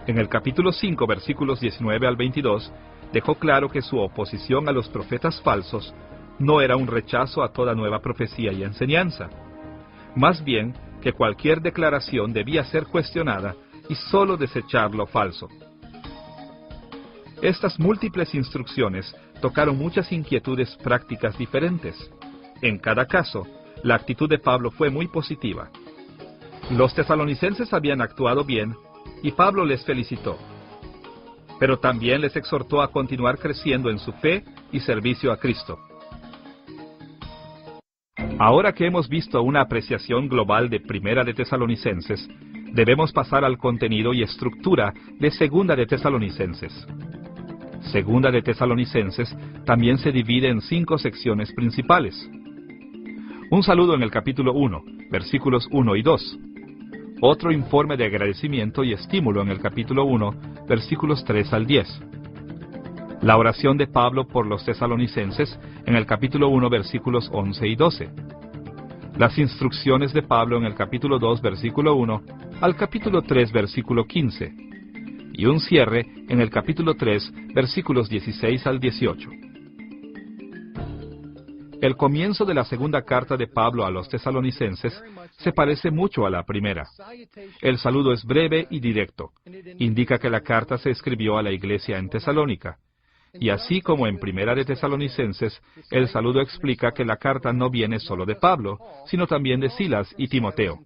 En el capítulo 5, versículos 19 al 22, dejó claro que su oposición a los profetas falsos no era un rechazo a toda nueva profecía y enseñanza. Más bien, que cualquier declaración debía ser cuestionada y sólo desechar lo falso. Estas múltiples instrucciones tocaron muchas inquietudes prácticas diferentes. En cada caso, la actitud de Pablo fue muy positiva. Los tesalonicenses habían actuado bien y Pablo les felicitó. Pero también les exhortó a continuar creciendo en su fe y servicio a Cristo. Ahora que hemos visto una apreciación global de Primera de Tesalonicenses, debemos pasar al contenido y estructura de Segunda de Tesalonicenses. Segunda de Tesalonicenses también se divide en 5 secciones principales. Un saludo en el capítulo 1, versículos 1 y 2. Otro informe de agradecimiento y estímulo en el capítulo 1, versículos 3 al 10. La oración de Pablo por los tesalonicenses en el capítulo 1, versículos 11 y 12. Las instrucciones de Pablo en el capítulo 2, versículo 1, al capítulo 3, versículo 15. Y un cierre en el capítulo 3, versículos 16 al 18. El comienzo de la segunda carta de Pablo a los tesalonicenses se parece mucho a la primera. El saludo es breve y directo. Indica que la carta se escribió a la iglesia en Tesalónica. Y así como en Primera de Tesalonicenses, el saludo explica que la carta no viene solo de Pablo, sino también de Silas y Timoteo.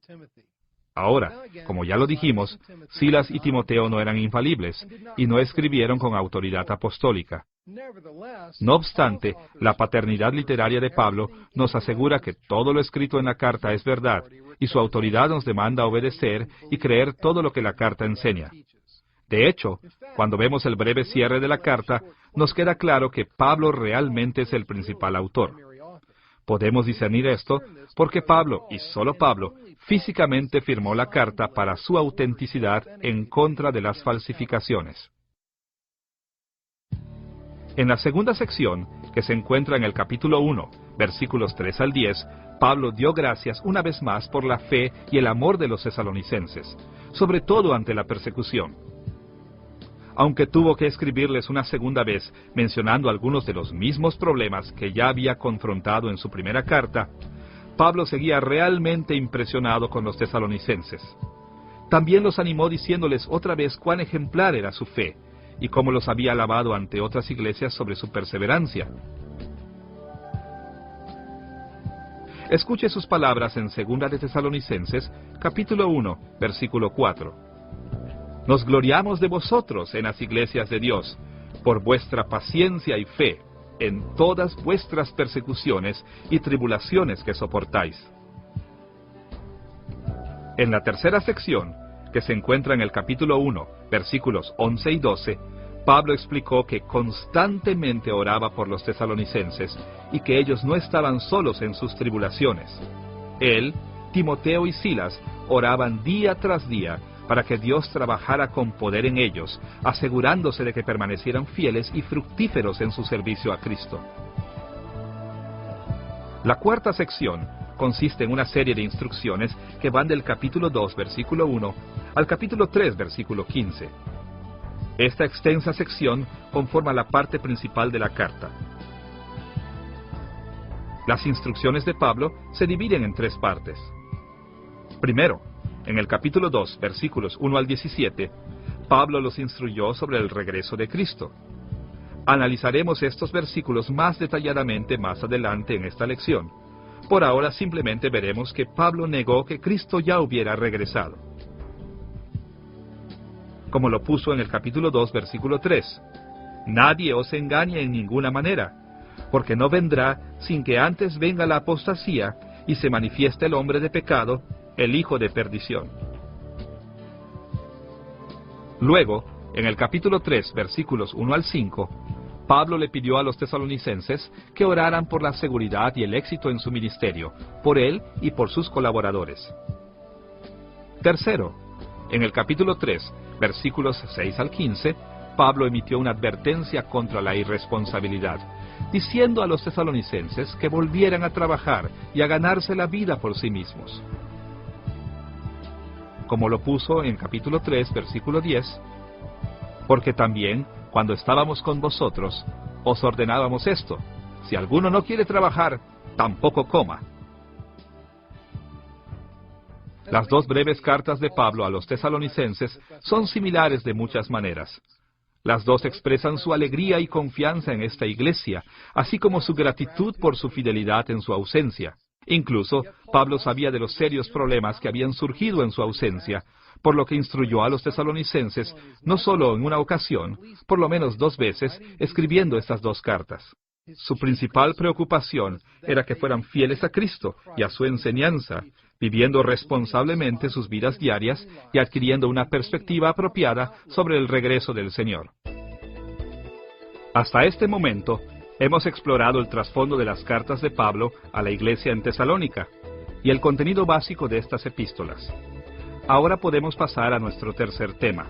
Ahora, como ya lo dijimos, Silas y Timoteo no eran infalibles y no escribieron con autoridad apostólica. No obstante, la paternidad literaria de Pablo nos asegura que todo lo escrito en la carta es verdad, y su autoridad nos demanda obedecer y creer todo lo que la carta enseña. De hecho, cuando vemos el breve cierre de la carta, nos queda claro que Pablo realmente es el principal autor. Podemos discernir esto porque Pablo, y solo Pablo, físicamente firmó la carta para su autenticidad en contra de las falsificaciones. En la segunda sección, que se encuentra en el capítulo 1, versículos 3 al 10, Pablo dio gracias una vez más por la fe y el amor de los tesalonicenses, sobre todo ante la persecución. Aunque tuvo que escribirles una segunda vez mencionando algunos de los mismos problemas que ya había confrontado en su primera carta, Pablo seguía realmente impresionado con los tesalonicenses. También los animó diciéndoles otra vez cuán ejemplar era su fe, y cómo los había alabado ante otras iglesias sobre su perseverancia. Escuche sus palabras en 2 de Tesalonicenses, capítulo 1, versículo 4. Nos gloriamos de vosotros en las iglesias de Dios, por vuestra paciencia y fe, en todas vuestras persecuciones y tribulaciones que soportáis. En la tercera sección, que se encuentra en el capítulo 1, versículos 11 y 12, Pablo explicó que constantemente oraba por los tesalonicenses y que ellos no estaban solos en sus tribulaciones. Él, Timoteo y Silas oraban día tras día para que Dios trabajara con poder en ellos, asegurándose de que permanecieran fieles y fructíferos en su servicio a Cristo. La cuarta sección consiste en una serie de instrucciones que van del capítulo 2, versículo 1, al capítulo 3, versículo 15. Esta extensa sección conforma la parte principal de la carta. Las instrucciones de Pablo se dividen en 3 partes. Primero, en el capítulo 2, versículos 1 al 17, Pablo los instruyó sobre el regreso de Cristo. Analizaremos estos versículos más detalladamente más adelante en esta lección. Por ahora simplemente veremos que Pablo negó que Cristo ya hubiera regresado. Como lo puso en el capítulo 2, versículo 3, nadie os engañe en ninguna manera, porque no vendrá sin que antes venga la apostasía y se manifieste el hombre de pecado, el hijo de perdición. Luego, en el capítulo 3, versículos 1 al 5, Pablo le pidió a los tesalonicenses que oraran por la seguridad y el éxito en su ministerio, por él y por sus colaboradores. Tercero, en el capítulo 3, versículos 6 al 15, Pablo emitió una advertencia contra la irresponsabilidad, diciendo a los tesalonicenses que volvieran a trabajar y a ganarse la vida por sí mismos. Como lo puso en capítulo 3, versículo 10, porque también, cuando estábamos con vosotros, os ordenábamos esto: si alguno no quiere trabajar, tampoco coma. Las dos breves cartas de Pablo a los tesalonicenses son similares de muchas maneras. Las dos expresan su alegría y confianza en esta iglesia, así como su gratitud por su fidelidad en su ausencia. Incluso, Pablo sabía de los serios problemas que habían surgido en su ausencia, por lo que instruyó a los tesalonicenses, no solo en una ocasión, por lo menos 2 veces, escribiendo estas 2 cartas. Su principal preocupación era que fueran fieles a Cristo y a su enseñanza, viviendo responsablemente sus vidas diarias y adquiriendo una perspectiva apropiada sobre el regreso del Señor. Hasta este momento, hemos explorado el trasfondo de las cartas de Pablo a la iglesia en Tesalónica y el contenido básico de estas epístolas. Ahora podemos pasar a nuestro tercer tema.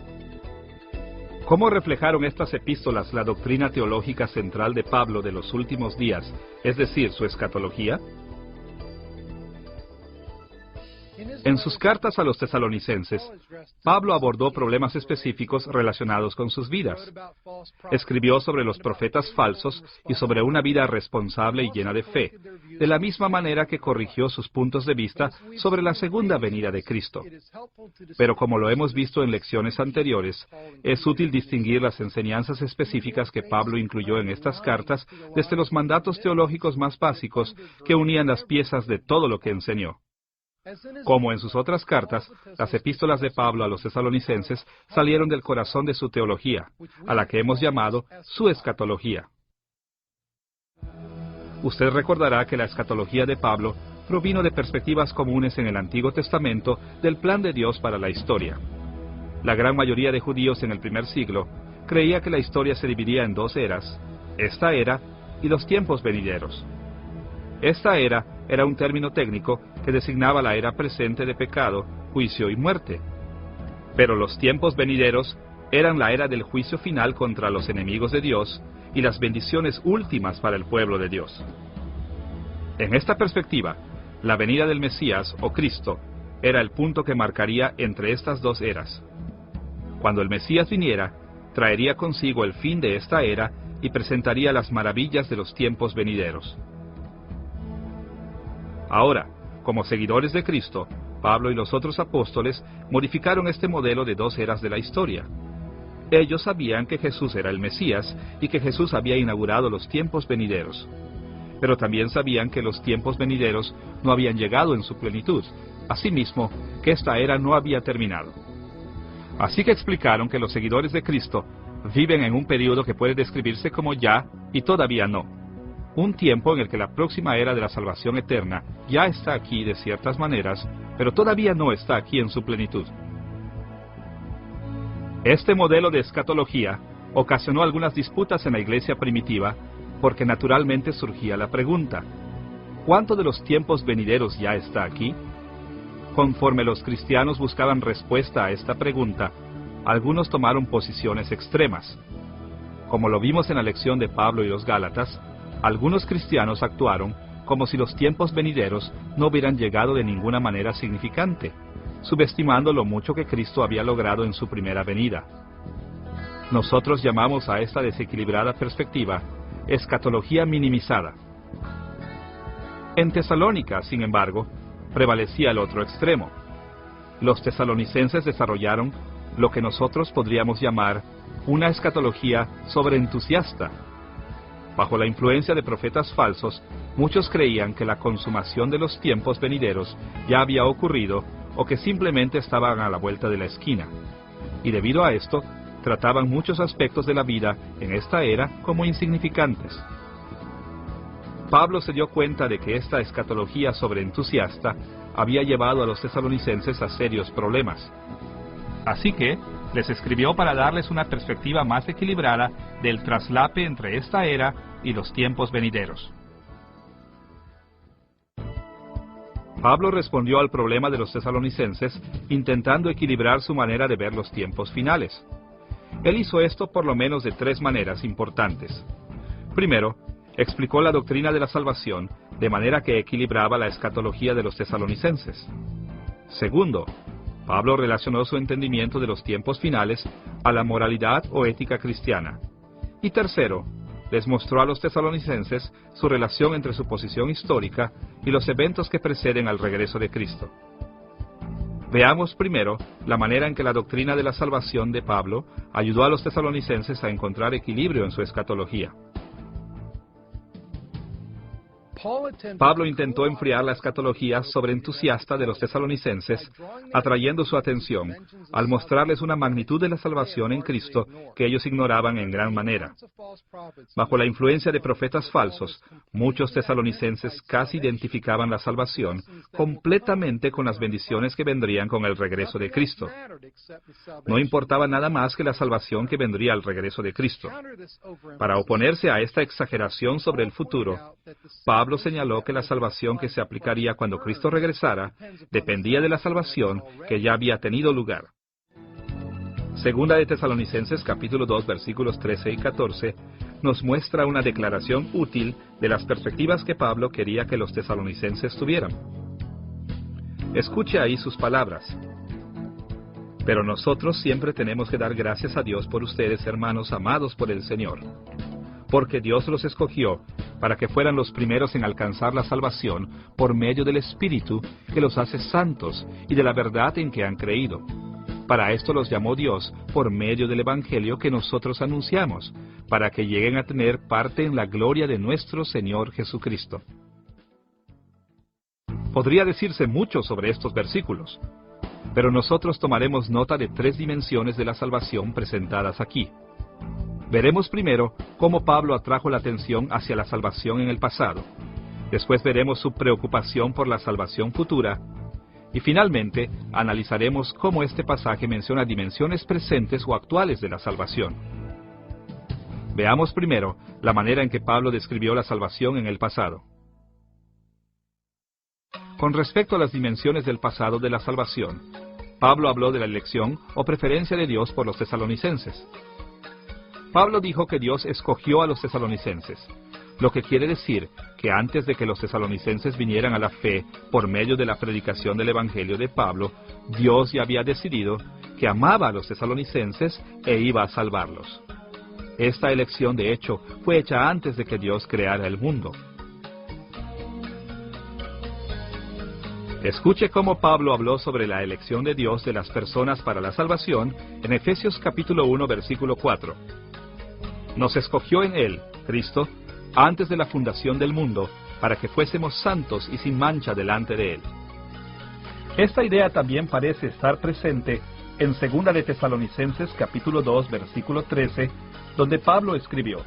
¿Cómo reflejaron estas epístolas la doctrina teológica central de Pablo de los últimos días, es decir, su escatología? En sus cartas a los tesalonicenses, Pablo abordó problemas específicos relacionados con sus vidas. Escribió sobre los profetas falsos y sobre una vida responsable y llena de fe, de la misma manera que corrigió sus puntos de vista sobre la segunda venida de Cristo. Pero como lo hemos visto en lecciones anteriores, es útil distinguir las enseñanzas específicas que Pablo incluyó en estas cartas desde los mandatos teológicos más básicos que unían las piezas de todo lo que enseñó. Como en sus otras cartas, las epístolas de Pablo a los tesalonicenses salieron del corazón de su teología, a la que hemos llamado su escatología. Usted recordará que la escatología de Pablo provino de perspectivas comunes en el Antiguo Testamento del plan de Dios para la historia. La gran mayoría de judíos en el primer siglo creía que la historia se dividía en 2 eras, esta era y los tiempos venideros. Esta era un término técnico que designaba la era presente de pecado, juicio y muerte. Pero los tiempos venideros eran la era del juicio final contra los enemigos de Dios y las bendiciones últimas para el pueblo de Dios. En esta perspectiva, la venida del Mesías, o Cristo, era el punto que marcaría entre estas 2 eras. Cuando el Mesías viniera, traería consigo el fin de esta era y presentaría las maravillas de los tiempos venideros. Ahora, como seguidores de Cristo, Pablo y los otros apóstoles modificaron este modelo de 2 eras de la historia. Ellos sabían que Jesús era el Mesías y que Jesús había inaugurado los tiempos venideros. Pero también sabían que los tiempos venideros no habían llegado en su plenitud, asimismo que esta era no había terminado. Así que explicaron que los seguidores de Cristo viven en un período que puede describirse como ya y todavía no. Un tiempo en el que la próxima era de la salvación eterna ya está aquí de ciertas maneras, pero todavía no está aquí en su plenitud. Este modelo de escatología ocasionó algunas disputas en la iglesia primitiva, porque naturalmente surgía la pregunta: ¿cuánto de los tiempos venideros ya está aquí? Conforme los cristianos buscaban respuesta a esta pregunta, algunos tomaron posiciones extremas. Como lo vimos en la lección de Pablo y los Gálatas, algunos cristianos actuaron como si los tiempos venideros no hubieran llegado de ninguna manera significante, subestimando lo mucho que Cristo había logrado en su primera venida. Nosotros llamamos a esta desequilibrada perspectiva escatología minimizada. En Tesalónica, sin embargo, prevalecía el otro extremo. Los tesalonicenses desarrollaron lo que nosotros podríamos llamar una escatología sobreentusiasta. Bajo la influencia de profetas falsos, muchos creían que la consumación de los tiempos venideros ya había ocurrido o que simplemente estaban a la vuelta de la esquina. Y debido a esto, trataban muchos aspectos de la vida en esta era como insignificantes. Pablo se dio cuenta de que esta escatología sobreentusiasta había llevado a los tesalonicenses a serios problemas. Así que, Les escribió para darles una perspectiva más equilibrada del traslape entre esta era y los tiempos venideros. Pablo respondió al problema de los tesalonicenses intentando equilibrar su manera de ver los tiempos finales. Él hizo esto por lo menos de 3 maneras importantes. Primero, explicó la doctrina de la salvación de manera que equilibraba la escatología de los tesalonicenses. Segundo, Pablo relacionó su entendimiento de los tiempos finales a la moralidad o ética cristiana. Y tercero, les mostró a los tesalonicenses su relación entre su posición histórica y los eventos que preceden al regreso de Cristo. Veamos primero la manera en que la doctrina de la salvación de Pablo ayudó a los tesalonicenses a encontrar equilibrio en su escatología. Pablo intentó enfriar la escatología sobreentusiasta de los tesalonicenses, atrayendo su atención al mostrarles una magnitud de la salvación en Cristo que ellos ignoraban en gran manera. Bajo la influencia de profetas falsos, muchos tesalonicenses casi identificaban la salvación completamente con las bendiciones que vendrían con el regreso de Cristo. No importaba nada más que la salvación que vendría al regreso de Cristo. Para oponerse a esta exageración sobre el futuro, Pablo señaló que la salvación que se aplicaría cuando Cristo regresara dependía de la salvación que ya había tenido lugar. Segunda de Tesalonicenses capítulo 2 versículos 13 y 14 nos muestra una declaración útil de las perspectivas que Pablo quería que los tesalonicenses tuvieran. Escuche ahí sus palabras. Pero nosotros siempre tenemos que dar gracias a Dios por ustedes, hermanos amados por el Señor, porque Dios los escogió para que fueran los primeros en alcanzar la salvación por medio del Espíritu que los hace santos y de la verdad en que han creído. Para esto los llamó Dios por medio del Evangelio que nosotros anunciamos, para que lleguen a tener parte en la gloria de nuestro Señor Jesucristo. Podría decirse mucho sobre estos versículos, pero nosotros tomaremos nota de 3 dimensiones de la salvación presentadas aquí. Veremos primero cómo Pablo atrajo la atención hacia la salvación en el pasado. Después veremos su preocupación por la salvación futura. Y finalmente, analizaremos cómo este pasaje menciona dimensiones presentes o actuales de la salvación. Veamos primero la manera en que Pablo describió la salvación en el pasado. Con respecto a las dimensiones del pasado de la salvación, Pablo habló de la elección o preferencia de Dios por los tesalonicenses. Pablo dijo que Dios escogió a los tesalonicenses, lo que quiere decir que antes de que los tesalonicenses vinieran a la fe por medio de la predicación del Evangelio de Pablo, Dios ya había decidido que amaba a los tesalonicenses e iba a salvarlos. Esta elección, de hecho, fue hecha antes de que Dios creara el mundo. Escuche cómo Pablo habló sobre la elección de Dios de las personas para la salvación en Efesios capítulo 1, versículo 4. Nos escogió en Él, Cristo, antes de la fundación del mundo, para que fuésemos santos y sin mancha delante de Él. Esta idea también parece estar presente en 2 de Tesalonicenses capítulo 2, versículo 13, donde Pablo escribió: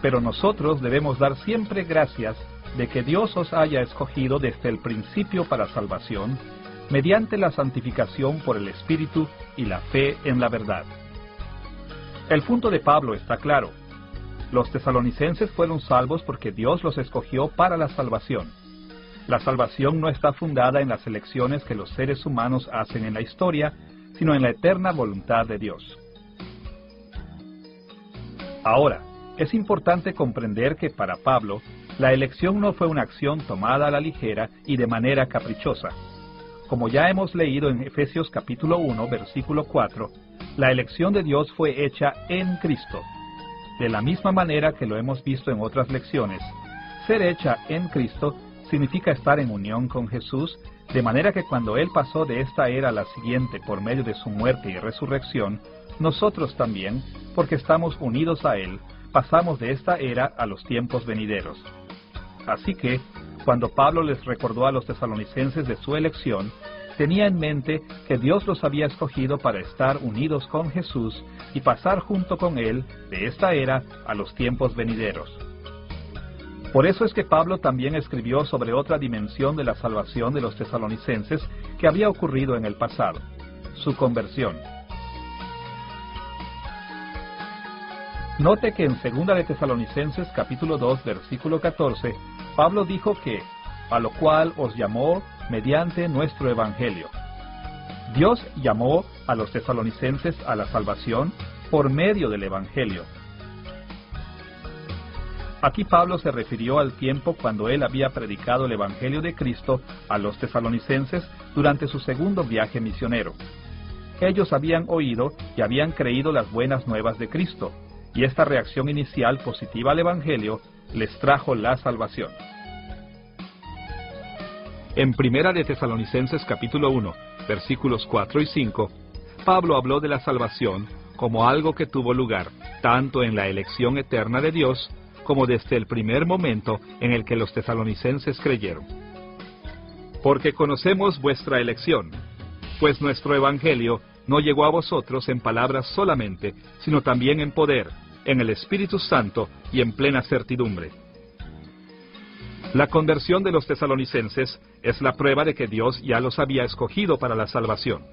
Pero nosotros debemos dar siempre gracias de que Dios os haya escogido desde el principio para salvación, mediante la santificación por el Espíritu y la fe en la verdad. El punto de Pablo está claro. Los tesalonicenses fueron salvos porque Dios los escogió para la salvación. La salvación no está fundada en las elecciones que los seres humanos hacen en la historia, sino en la eterna voluntad de Dios. Ahora, es importante comprender que para Pablo, la elección no fue una acción tomada a la ligera y de manera caprichosa. Como ya hemos leído en Efesios capítulo 1, versículo 4, la elección de Dios fue hecha en Cristo. De la misma manera que lo hemos visto en otras lecciones, ser hecha en Cristo significa estar en unión con Jesús, de manera que cuando Él pasó de esta era a la siguiente por medio de su muerte y resurrección, nosotros también, porque estamos unidos a Él, pasamos de esta era a los tiempos venideros. Así que, cuando Pablo les recordó a los tesalonicenses de su elección, tenía en mente que Dios los había escogido para estar unidos con Jesús y pasar junto con Él de esta era a los tiempos venideros. Por eso es que Pablo también escribió sobre otra dimensión de la salvación de los tesalonicenses que había ocurrido en el pasado: su conversión. Note que en 2 de Tesalonicenses capítulo 2 versículo 14, Pablo dijo que, a lo cual os llamó mediante nuestro evangelio. Dios llamó a los tesalonicenses a la salvación por medio del evangelio. Aquí Pablo se refirió al tiempo cuando él había predicado el evangelio de Cristo a los tesalonicenses durante su segundo viaje misionero. Ellos habían oído y habían creído las buenas nuevas de Cristo, y esta reacción inicial positiva al evangelio les trajo la salvación. En 1 de Tesalonicenses capítulo 1, versículos 4 y 5, Pablo habló de la salvación como algo que tuvo lugar tanto en la elección eterna de Dios como desde el primer momento en el que los tesalonicenses creyeron. Porque conocemos vuestra elección, pues nuestro evangelio no llegó a vosotros en palabras solamente, sino también en poder, en el Espíritu Santo y en plena certidumbre. La conversión de los tesalonicenses es la prueba de que Dios ya los había escogido para la salvación.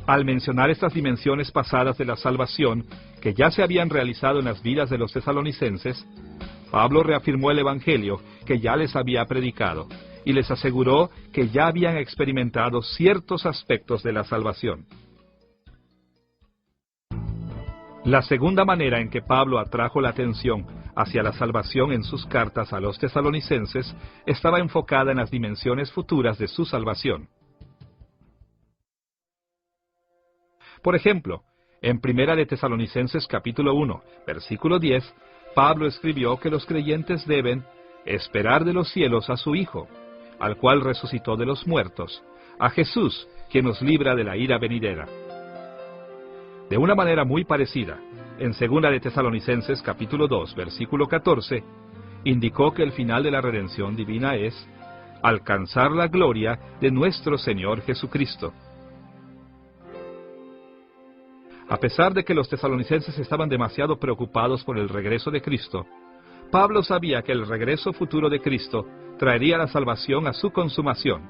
Al mencionar estas dimensiones pasadas de la salvación que ya se habían realizado en las vidas de los tesalonicenses, Pablo reafirmó el evangelio que ya les había predicado y les aseguró que ya habían experimentado ciertos aspectos de la salvación. La segunda manera en que Pablo atrajo la atención hacia la salvación en sus cartas a los tesalonicenses estaba enfocada en las dimensiones futuras de su salvación. Por ejemplo, en 1 de Tesalonicenses capítulo 1, versículo 10, Pablo escribió que los creyentes deben esperar de los cielos a su Hijo, al cual resucitó de los muertos, a Jesús, quien nos libra de la ira venidera. De una manera muy parecida, en 2 de Tesalonicenses capítulo 2, versículo 14, indicó que el final de la redención divina es alcanzar la gloria de nuestro Señor Jesucristo. A pesar de que los tesalonicenses estaban demasiado preocupados por el regreso de Cristo, Pablo sabía que el regreso futuro de Cristo traería la salvación a su consumación.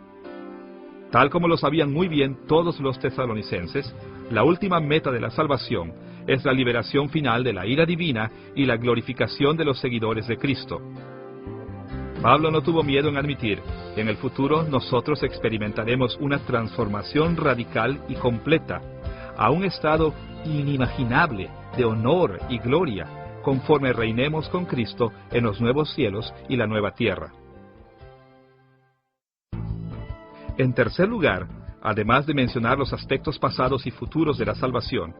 Tal como lo sabían muy bien todos los tesalonicenses, la última meta de la salvación es la liberación final de la ira divina y la glorificación de los seguidores de Cristo. Pablo no tuvo miedo en admitir que en el futuro nosotros experimentaremos una transformación radical y completa, a un estado inimaginable de honor y gloria, conforme reinemos con Cristo en los nuevos cielos y la nueva tierra. En tercer lugar, además de mencionar los aspectos pasados y futuros de la salvación,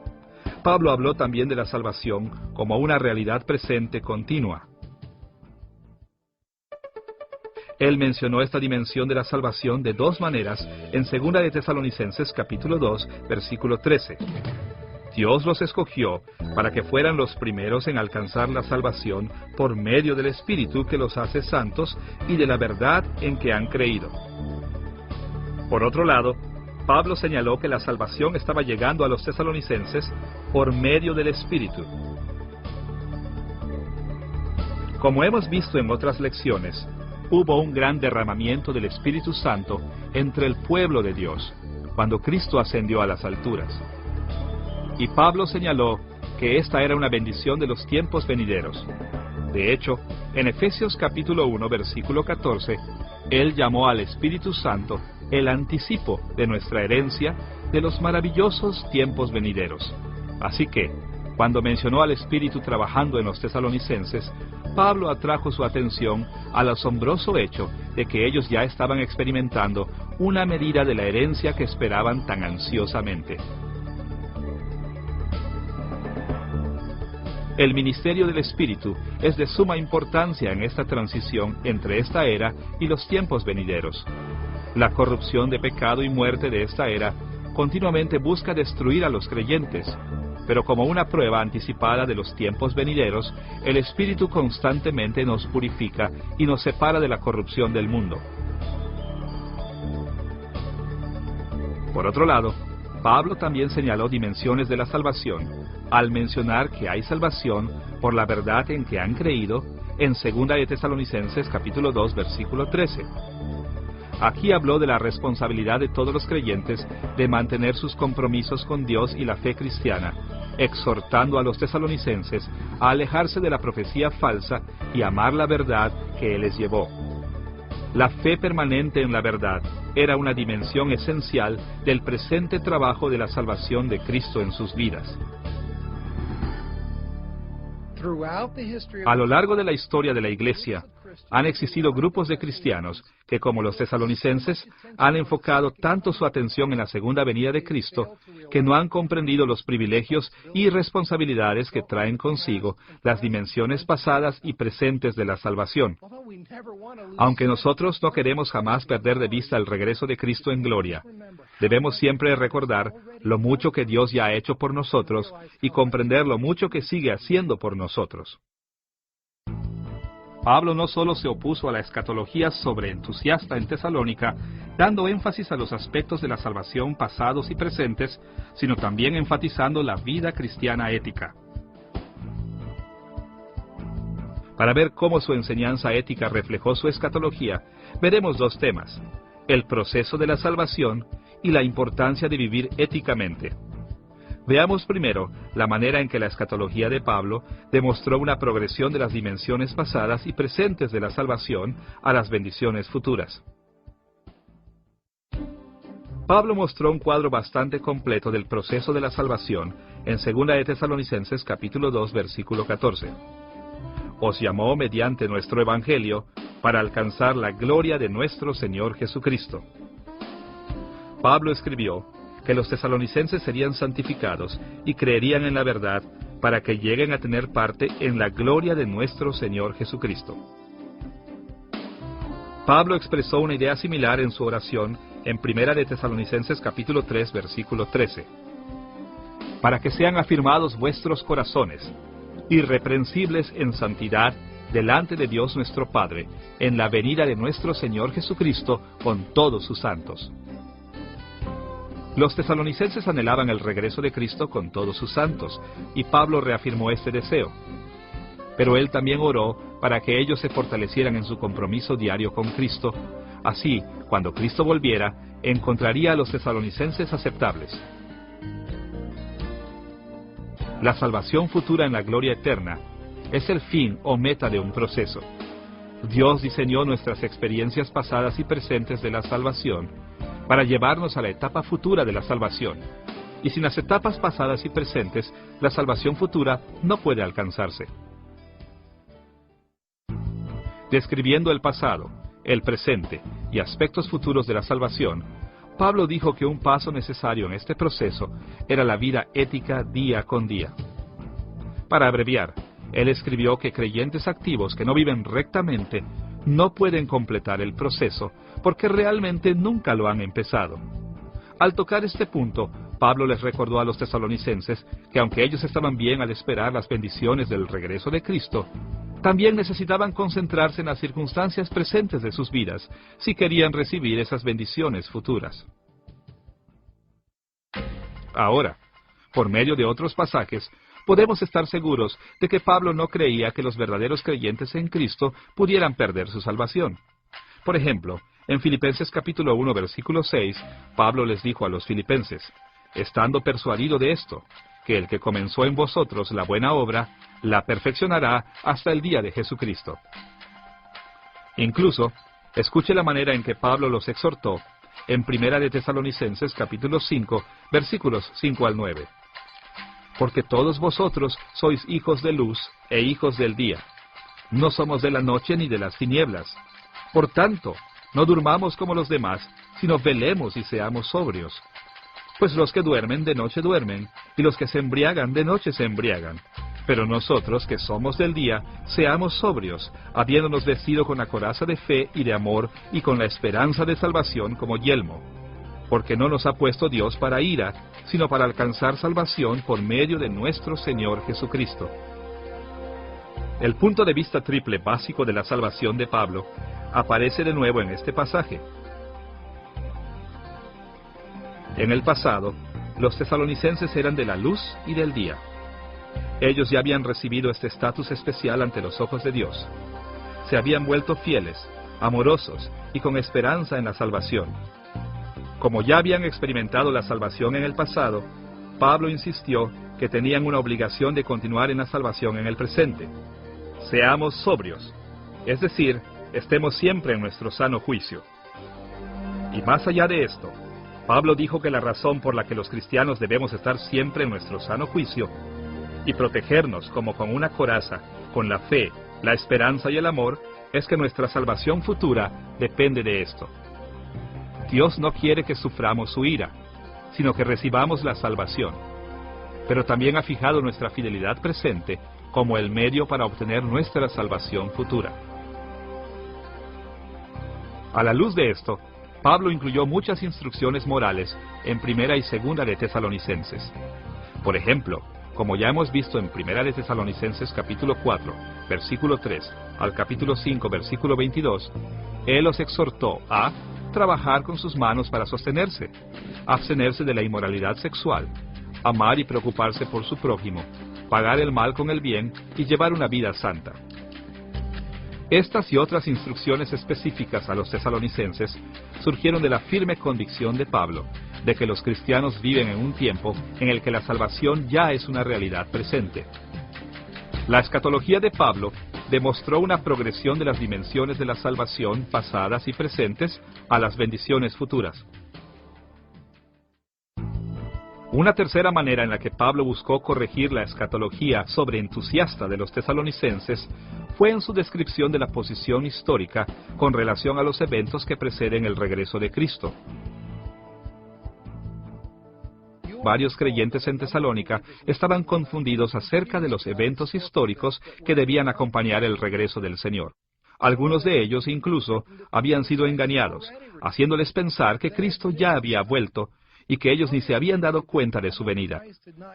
Pablo habló también de la salvación como una realidad presente continua. Él mencionó esta dimensión de la salvación de dos maneras en 2 de Tesalonicenses capítulo 2, versículo 13. Dios los escogió para que fueran los primeros en alcanzar la salvación por medio del Espíritu que los hace santos y de la verdad en que han creído. Por otro lado, Pablo señaló que la salvación estaba llegando a los tesalonicenses por medio del Espíritu. Como hemos visto en otras lecciones, hubo un gran derramamiento del Espíritu Santo entre el pueblo de Dios, cuando Cristo ascendió a las alturas. Y Pablo señaló que esta era una bendición de los tiempos venideros. De hecho, en Efesios capítulo 1, versículo 14, él llamó al Espíritu Santo el anticipo de nuestra herencia de los maravillosos tiempos venideros. Así que, cuando mencionó al Espíritu trabajando en los tesalonicenses, Pablo atrajo su atención al asombroso hecho de que ellos ya estaban experimentando una medida de la herencia que esperaban tan ansiosamente. El ministerio del Espíritu es de suma importancia en esta transición entre esta era y los tiempos venideros. La corrupción de pecado y muerte de esta era continuamente busca destruir a los creyentes, pero como una prueba anticipada de los tiempos venideros, el Espíritu constantemente nos purifica y nos separa de la corrupción del mundo. Por otro lado, Pablo también señaló dimensiones de la salvación, al mencionar que hay salvación por la verdad en que han creído, en 2 de Tesalonicenses capítulo 2, versículo 13. Aquí habló de la responsabilidad de todos los creyentes de mantener sus compromisos con Dios y la fe cristiana, exhortando a los tesalonicenses a alejarse de la profecía falsa y amar la verdad que Él les llevó. La fe permanente en la verdad era una dimensión esencial del presente trabajo de la salvación de Cristo en sus vidas. A lo largo de la historia de la Iglesia, han existido grupos de cristianos que, como los tesalonicenses, han enfocado tanto su atención en la segunda venida de Cristo, que no han comprendido los privilegios y responsabilidades que traen consigo las dimensiones pasadas y presentes de la salvación. Aunque nosotros no queremos jamás perder de vista el regreso de Cristo en gloria, debemos siempre recordar lo mucho que Dios ya ha hecho por nosotros y comprender lo mucho que sigue haciendo por nosotros. Pablo no solo se opuso a la escatología sobreentusiasta en Tesalónica, dando énfasis a los aspectos de la salvación pasados y presentes, sino también enfatizando la vida cristiana ética. Para ver cómo su enseñanza ética reflejó su escatología, veremos dos temas: el proceso de la salvación y la importancia de vivir éticamente. Veamos primero la manera en que la escatología de Pablo demostró una progresión de las dimensiones pasadas y presentes de la salvación a las bendiciones futuras. Pablo mostró un cuadro bastante completo del proceso de la salvación en 2 de Tesalonicenses capítulo 2 versículo 14. Os llamó mediante nuestro evangelio para alcanzar la gloria de nuestro Señor Jesucristo. Pablo escribió que los tesalonicenses serían santificados y creerían en la verdad para que lleguen a tener parte en la gloria de nuestro Señor Jesucristo. Pablo expresó una idea similar en su oración en 1 de Tesalonicenses capítulo 3 versículo 13. Para que sean afirmados vuestros corazones, irreprensibles en santidad delante de Dios nuestro Padre, en la venida de nuestro Señor Jesucristo con todos sus santos. Los tesalonicenses anhelaban el regreso de Cristo con todos sus santos, y Pablo reafirmó este deseo. Pero él también oró para que ellos se fortalecieran en su compromiso diario con Cristo. Así, cuando Cristo volviera, encontraría a los tesalonicenses aceptables. La salvación futura en la gloria eterna es el fin o meta de un proceso. Dios diseñó nuestras experiencias pasadas y presentes de la salvación para llevarnos a la etapa futura de la salvación. Y sin las etapas pasadas y presentes, la salvación futura no puede alcanzarse. Describiendo el pasado, el presente y aspectos futuros de la salvación, Pablo dijo que un paso necesario en este proceso era la vida ética día con día. Para abreviar, él escribió que creyentes activos que no viven rectamente no pueden completar el proceso porque realmente nunca lo han empezado. Al tocar este punto, Pablo les recordó a los tesalonicenses que aunque ellos estaban bien al esperar las bendiciones del regreso de Cristo, también necesitaban concentrarse en las circunstancias presentes de sus vidas si querían recibir esas bendiciones futuras. Ahora, por medio de otros pasajes, podemos estar seguros de que Pablo no creía que los verdaderos creyentes en Cristo pudieran perder su salvación. Por ejemplo, en Filipenses capítulo 1 versículo 6, Pablo les dijo a los filipenses: estando persuadido de esto, que el que comenzó en vosotros la buena obra, la perfeccionará hasta el día de Jesucristo. Incluso, escuche la manera en que Pablo los exhortó en 1 de Tesalonicenses capítulo 5, versículos 5 al 9. Porque todos vosotros sois hijos de luz e hijos del día. No somos de la noche ni de las tinieblas. Por tanto, no durmamos como los demás, sino velemos y seamos sobrios. Pues los que duermen de noche duermen, y los que se embriagan de noche se embriagan. Pero nosotros, que somos del día, seamos sobrios, habiéndonos vestido con la coraza de fe y de amor, y con la esperanza de salvación como yelmo. Porque no nos ha puesto Dios para ira, sino para alcanzar salvación por medio de nuestro Señor Jesucristo. El punto de vista triple básico de la salvación de Pablo aparece de nuevo en este pasaje. En el pasado, los tesalonicenses eran de la luz y del día. Ellos ya habían recibido este estatus especial ante los ojos de Dios. Se habían vuelto fieles, amorosos y con esperanza en la salvación. Como ya habían experimentado la salvación en el pasado, Pablo insistió que tenían una obligación de continuar en la salvación en el presente. Seamos sobrios, es decir, estemos siempre en nuestro sano juicio. Y más allá de esto, Pablo dijo que la razón por la que los cristianos debemos estar siempre en nuestro sano juicio y protegernos como con una coraza, con la fe, la esperanza y el amor, es que nuestra salvación futura depende de esto. Dios no quiere que suframos su ira, sino que recibamos la salvación. Pero también ha fijado nuestra fidelidad presente como el medio para obtener nuestra salvación futura. A la luz de esto, Pablo incluyó muchas instrucciones morales en Primera y Segunda de Tesalonicenses. Por ejemplo, como ya hemos visto en Primera de Tesalonicenses capítulo 4, versículo 3, al capítulo 5, versículo 22, él los exhortó a trabajar con sus manos para sostenerse, abstenerse de la inmoralidad sexual, amar y preocuparse por su prójimo, pagar el mal con el bien y llevar una vida santa. Estas y otras instrucciones específicas a los tesalonicenses surgieron de la firme convicción de Pablo de que los cristianos viven en un tiempo en el que la salvación ya es una realidad presente. La escatología de Pablo demostró una progresión de las dimensiones de la salvación pasadas y presentes a las bendiciones futuras. Una tercera manera en la que Pablo buscó corregir la escatología sobreentusiasta de los tesalonicenses fue en su descripción de la posición histórica con relación a los eventos que preceden el regreso de Cristo. Varios creyentes en Tesalónica estaban confundidos acerca de los eventos históricos que debían acompañar el regreso del Señor. Algunos de ellos incluso habían sido engañados, haciéndoles pensar que Cristo ya había vuelto y que ellos ni se habían dado cuenta de su venida.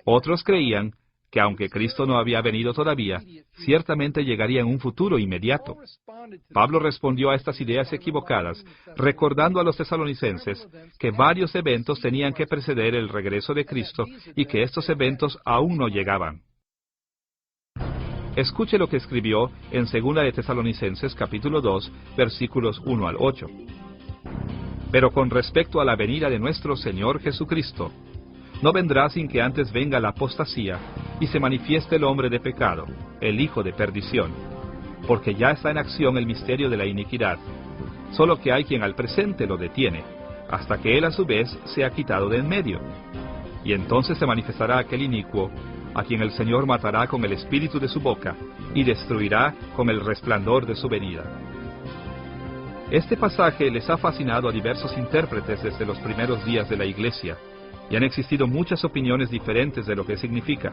Otros creían que aunque Cristo no había venido todavía, ciertamente llegaría en un futuro inmediato. Pablo respondió a estas ideas equivocadas, recordando a los tesalonicenses que varios eventos tenían que preceder el regreso de Cristo y que estos eventos aún no llegaban. Escuche lo que escribió en 2 de Tesalonicenses capítulo 2, versículos 1 al 8. Pero con respecto a la venida de nuestro Señor Jesucristo, no vendrá sin que antes venga la apostasía y se manifieste el hombre de pecado, el hijo de perdición, porque ya está en acción el misterio de la iniquidad, solo que hay quien al presente lo detiene, hasta que él a su vez sea quitado de en medio. Y entonces se manifestará aquel inicuo, a quien el Señor matará con el espíritu de su boca, y destruirá con el resplandor de su venida. Este pasaje les ha fascinado a diversos intérpretes desde los primeros días de la Iglesia, y han existido muchas opiniones diferentes de lo que significa.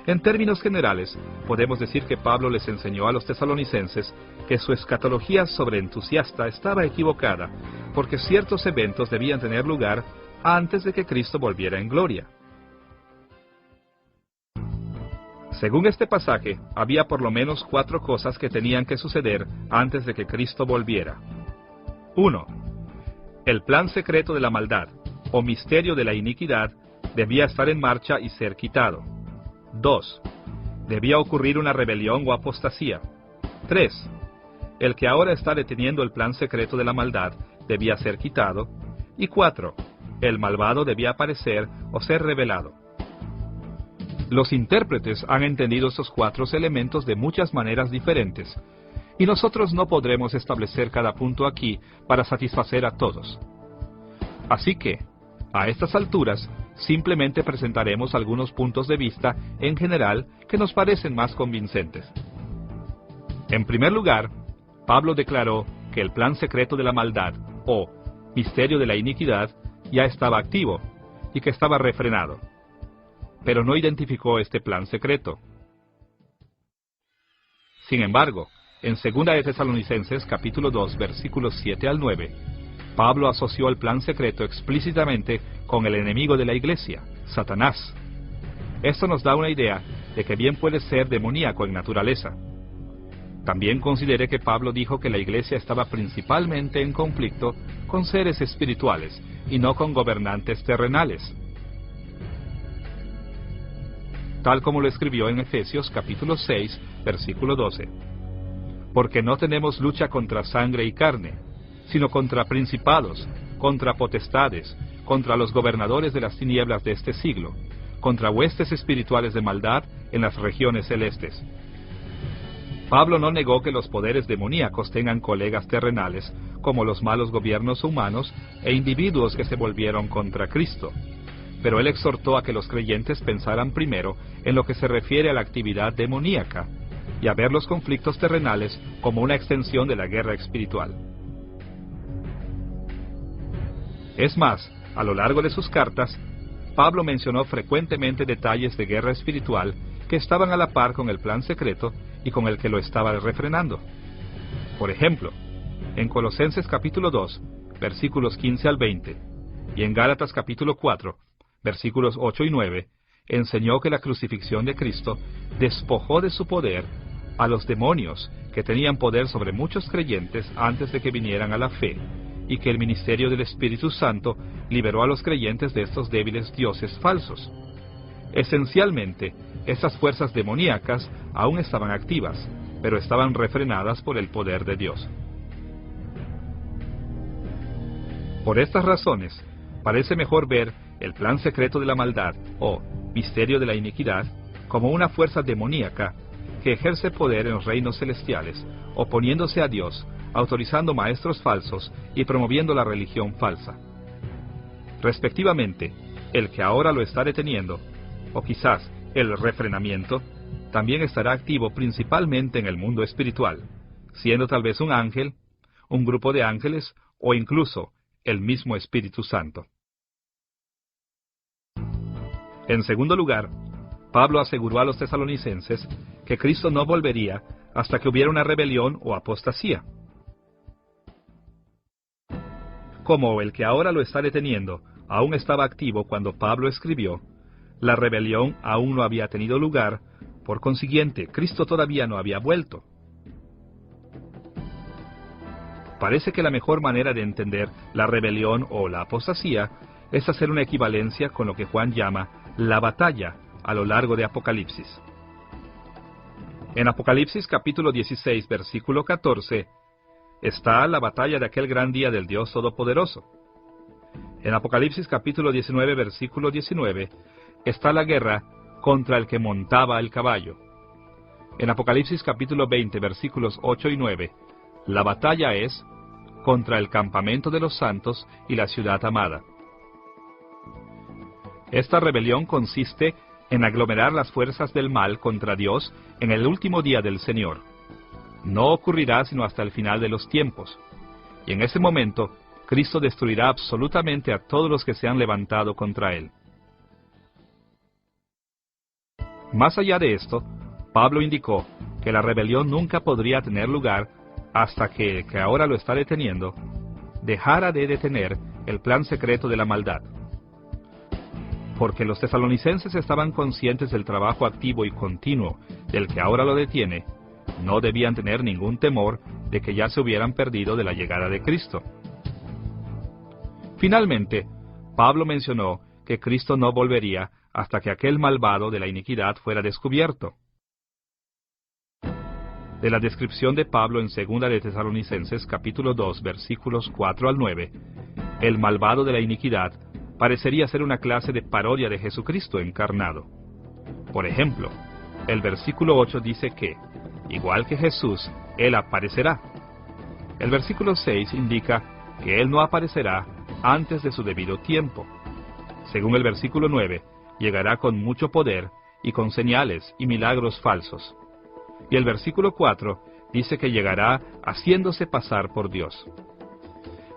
En términos generales, podemos decir que Pablo les enseñó a los tesalonicenses que su escatología sobreentusiasta estaba equivocada, porque ciertos eventos debían tener lugar antes de que Cristo volviera en gloria. Según este pasaje, había por lo menos 4 cosas que tenían que suceder antes de que Cristo volviera. 1. El plan secreto de la maldad, o misterio de la iniquidad, debía estar en marcha y ser quitado. 2. Debía ocurrir una rebelión o apostasía. 3. El que ahora está deteniendo el plan secreto de la maldad debía ser quitado. Y 4. El malvado debía aparecer o ser revelado. Los intérpretes han entendido estos 4 elementos de muchas maneras diferentes, y nosotros no podremos establecer cada punto aquí para satisfacer a todos. Así que, a estas alturas, simplemente presentaremos algunos puntos de vista en general que nos parecen más convincentes. En primer lugar, Pablo declaró que el plan secreto de la maldad, o misterio de la iniquidad, ya estaba activo y que estaba refrenado. Pero no identificó este plan secreto. Sin embargo, en 2 de Tesalonicenses capítulo 2, versículos 7 al 9, Pablo asoció el plan secreto explícitamente con el enemigo de la iglesia, Satanás. Esto nos da una idea de que bien puede ser demoníaco en naturaleza. También considere que Pablo dijo que la iglesia estaba principalmente en conflicto con seres espirituales y no con gobernantes terrenales, tal como lo escribió en Efesios capítulo 6, versículo 12. Porque no tenemos lucha contra sangre y carne, sino contra principados, contra potestades, contra los gobernadores de las tinieblas de este siglo, contra huestes espirituales de maldad en las regiones celestes. Pablo no negó que los poderes demoníacos tengan colegas terrenales, como los malos gobiernos humanos e individuos que se volvieron contra Cristo. Pero él exhortó a que los creyentes pensaran primero en lo que se refiere a la actividad demoníaca, y a ver los conflictos terrenales como una extensión de la guerra espiritual. Es más, a lo largo de sus cartas, Pablo mencionó frecuentemente detalles de guerra espiritual que estaban a la par con el plan secreto y con el que lo estaba refrenando. Por ejemplo, en Colosenses capítulo 2, versículos 15 al 20, y en Gálatas capítulo 4, versículos 8 y 9, enseñó que la crucifixión de Cristo despojó de su poder a los demonios que tenían poder sobre muchos creyentes antes de que vinieran a la fe, y que el ministerio del Espíritu Santo liberó a los creyentes de estos débiles dioses falsos. Esencialmente, estas fuerzas demoníacas aún estaban activas, pero estaban refrenadas por el poder de Dios. Por estas razones, parece mejor ver el plan secreto de la maldad, o misterio de la iniquidad, como una fuerza demoníaca que ejerce poder en los reinos celestiales, oponiéndose a Dios, autorizando maestros falsos y promoviendo la religión falsa. Respectivamente, el que ahora lo está deteniendo, o quizás el refrenamiento, también estará activo principalmente en el mundo espiritual, siendo tal vez un ángel, un grupo de ángeles o incluso el mismo Espíritu Santo. En segundo lugar, Pablo aseguró a los tesalonicenses que Cristo no volvería hasta que hubiera una rebelión o apostasía. Como el que ahora lo está deteniendo aún estaba activo cuando Pablo escribió, la rebelión aún no había tenido lugar, por consiguiente, Cristo todavía no había vuelto. Parece que la mejor manera de entender la rebelión o la apostasía es hacer una equivalencia con lo que Juan llama la batalla a lo largo de Apocalipsis. En Apocalipsis capítulo 16, versículo 14, está la batalla de aquel gran día del Dios Todopoderoso. En Apocalipsis capítulo 19, versículo 19, está la guerra contra el que montaba el caballo. En Apocalipsis capítulo 20, versículos 8 y 9, la batalla es contra el campamento de los santos y la ciudad amada. Esta rebelión consiste en aglomerar las fuerzas del mal contra Dios en el último día del Señor. No ocurrirá sino hasta el final de los tiempos, y en ese momento Cristo destruirá absolutamente a todos los que se han levantado contra Él. Más allá de esto, Pablo indicó que la rebelión nunca podría tener lugar hasta que el que ahora lo está deteniendo dejara de detener el plan secreto de la maldad. Porque los tesalonicenses estaban conscientes del trabajo activo y continuo del que ahora lo detiene, no debían tener ningún temor de que ya se hubieran perdido de la llegada de Cristo. Finalmente, Pablo mencionó que Cristo no volvería hasta que aquel malvado de la iniquidad fuera descubierto. De la descripción de Pablo en 2 de Tesalonicenses capítulo 2, versículos 4 al 9, el malvado de la iniquidad parecería ser una clase de parodia de Jesucristo encarnado. Por ejemplo, el versículo 8 dice que, igual que Jesús, Él aparecerá. El versículo 6 indica que Él no aparecerá antes de su debido tiempo. Según el versículo 9, llegará con mucho poder y con señales y milagros falsos. Y el versículo 4 dice que llegará haciéndose pasar por Dios.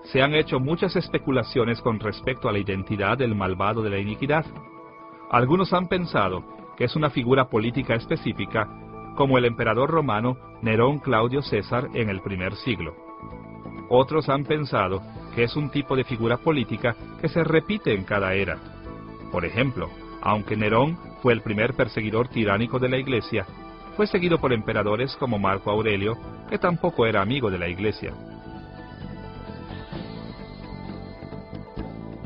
Se han hecho muchas especulaciones con respecto a la identidad del malvado de la iniquidad. Algunos han pensado que es una figura política específica, como el emperador romano Nerón Claudio César en el primer siglo. Otros han pensado que es un tipo de figura política que se repite en cada era. Por ejemplo, aunque Nerón fue el primer perseguidor tiránico de la Iglesia, fue seguido por emperadores como Marco Aurelio, que tampoco era amigo de la Iglesia.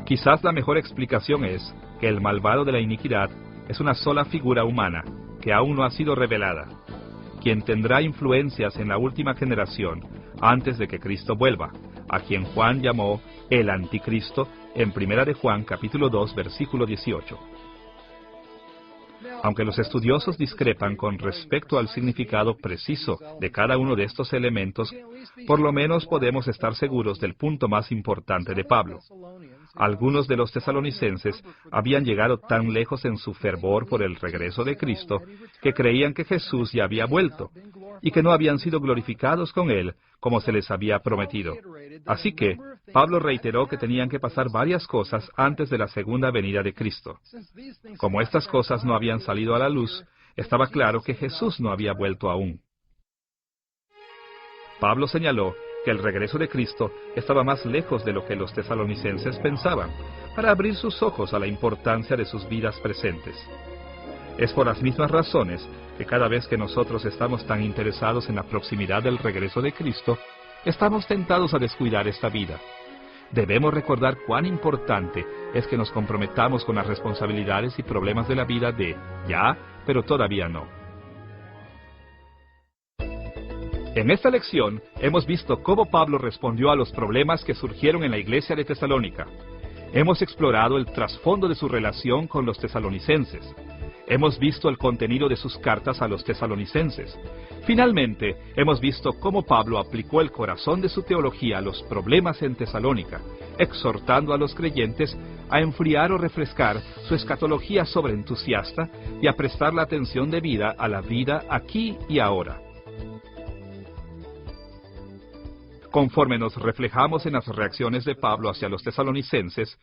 Quizás la mejor explicación es que el malvado de la iniquidad es una sola figura humana, que aún no ha sido revelada, quien tendrá influencias en la última generación antes de que Cristo vuelva, a quien Juan llamó el Anticristo en 1 de Juan capítulo 2 versículo 18. Aunque los estudiosos discrepan con respecto al significado preciso de cada uno de estos elementos, por lo menos podemos estar seguros del punto más importante de Pablo. Algunos de los tesalonicenses habían llegado tan lejos en su fervor por el regreso de Cristo que creían que Jesús ya había vuelto y que no habían sido glorificados con Él como se les había prometido. Así que Pablo reiteró que tenían que pasar varias cosas antes de la segunda venida de Cristo. Como estas cosas no habían salido a la luz, estaba claro que Jesús no había vuelto aún. Pablo señaló que el regreso de Cristo estaba más lejos de lo que los tesalonicenses pensaban, para abrir sus ojos a la importancia de sus vidas presentes. Es por las mismas razones que cada vez que nosotros estamos tan interesados en la proximidad del regreso de Cristo, estamos tentados a descuidar esta vida. Debemos recordar cuán importante es que nos comprometamos con las responsabilidades y problemas de la vida de ya, pero todavía no. En esta lección hemos visto cómo Pablo respondió a los problemas que surgieron en la iglesia de Tesalónica. Hemos explorado el trasfondo de su relación con los tesalonicenses. Hemos visto el contenido de sus cartas a los tesalonicenses. Finalmente, hemos visto cómo Pablo aplicó el corazón de su teología a los problemas en Tesalónica, exhortando a los creyentes a enfriar o refrescar su escatología sobreentusiasta y a prestar la atención debida a la vida aquí y ahora. Conforme nos reflejamos en las reacciones de Pablo hacia los tesalonicenses,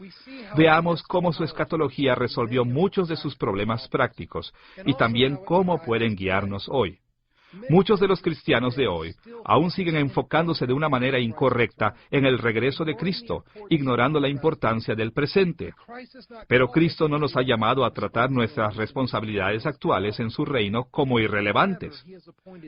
veamos cómo su escatología resolvió muchos de sus problemas prácticos y también cómo pueden guiarnos hoy. Muchos de los cristianos de hoy aún siguen enfocándose de una manera incorrecta en el regreso de Cristo, ignorando la importancia del presente. Pero Cristo no nos ha llamado a tratar nuestras responsabilidades actuales en su reino como irrelevantes.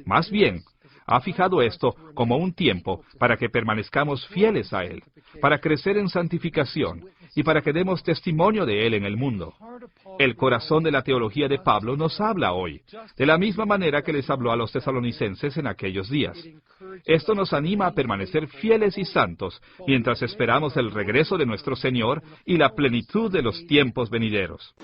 Más bien, ha fijado esto como un tiempo para que permanezcamos fieles a Él, para crecer en santificación y para que demos testimonio de Él en el mundo. El corazón de la teología de Pablo nos habla hoy, de la misma manera que les habló a los tesalonicenses en aquellos días. Esto nos anima a permanecer fieles y santos mientras esperamos el regreso de nuestro Señor y la plenitud de los tiempos venideros.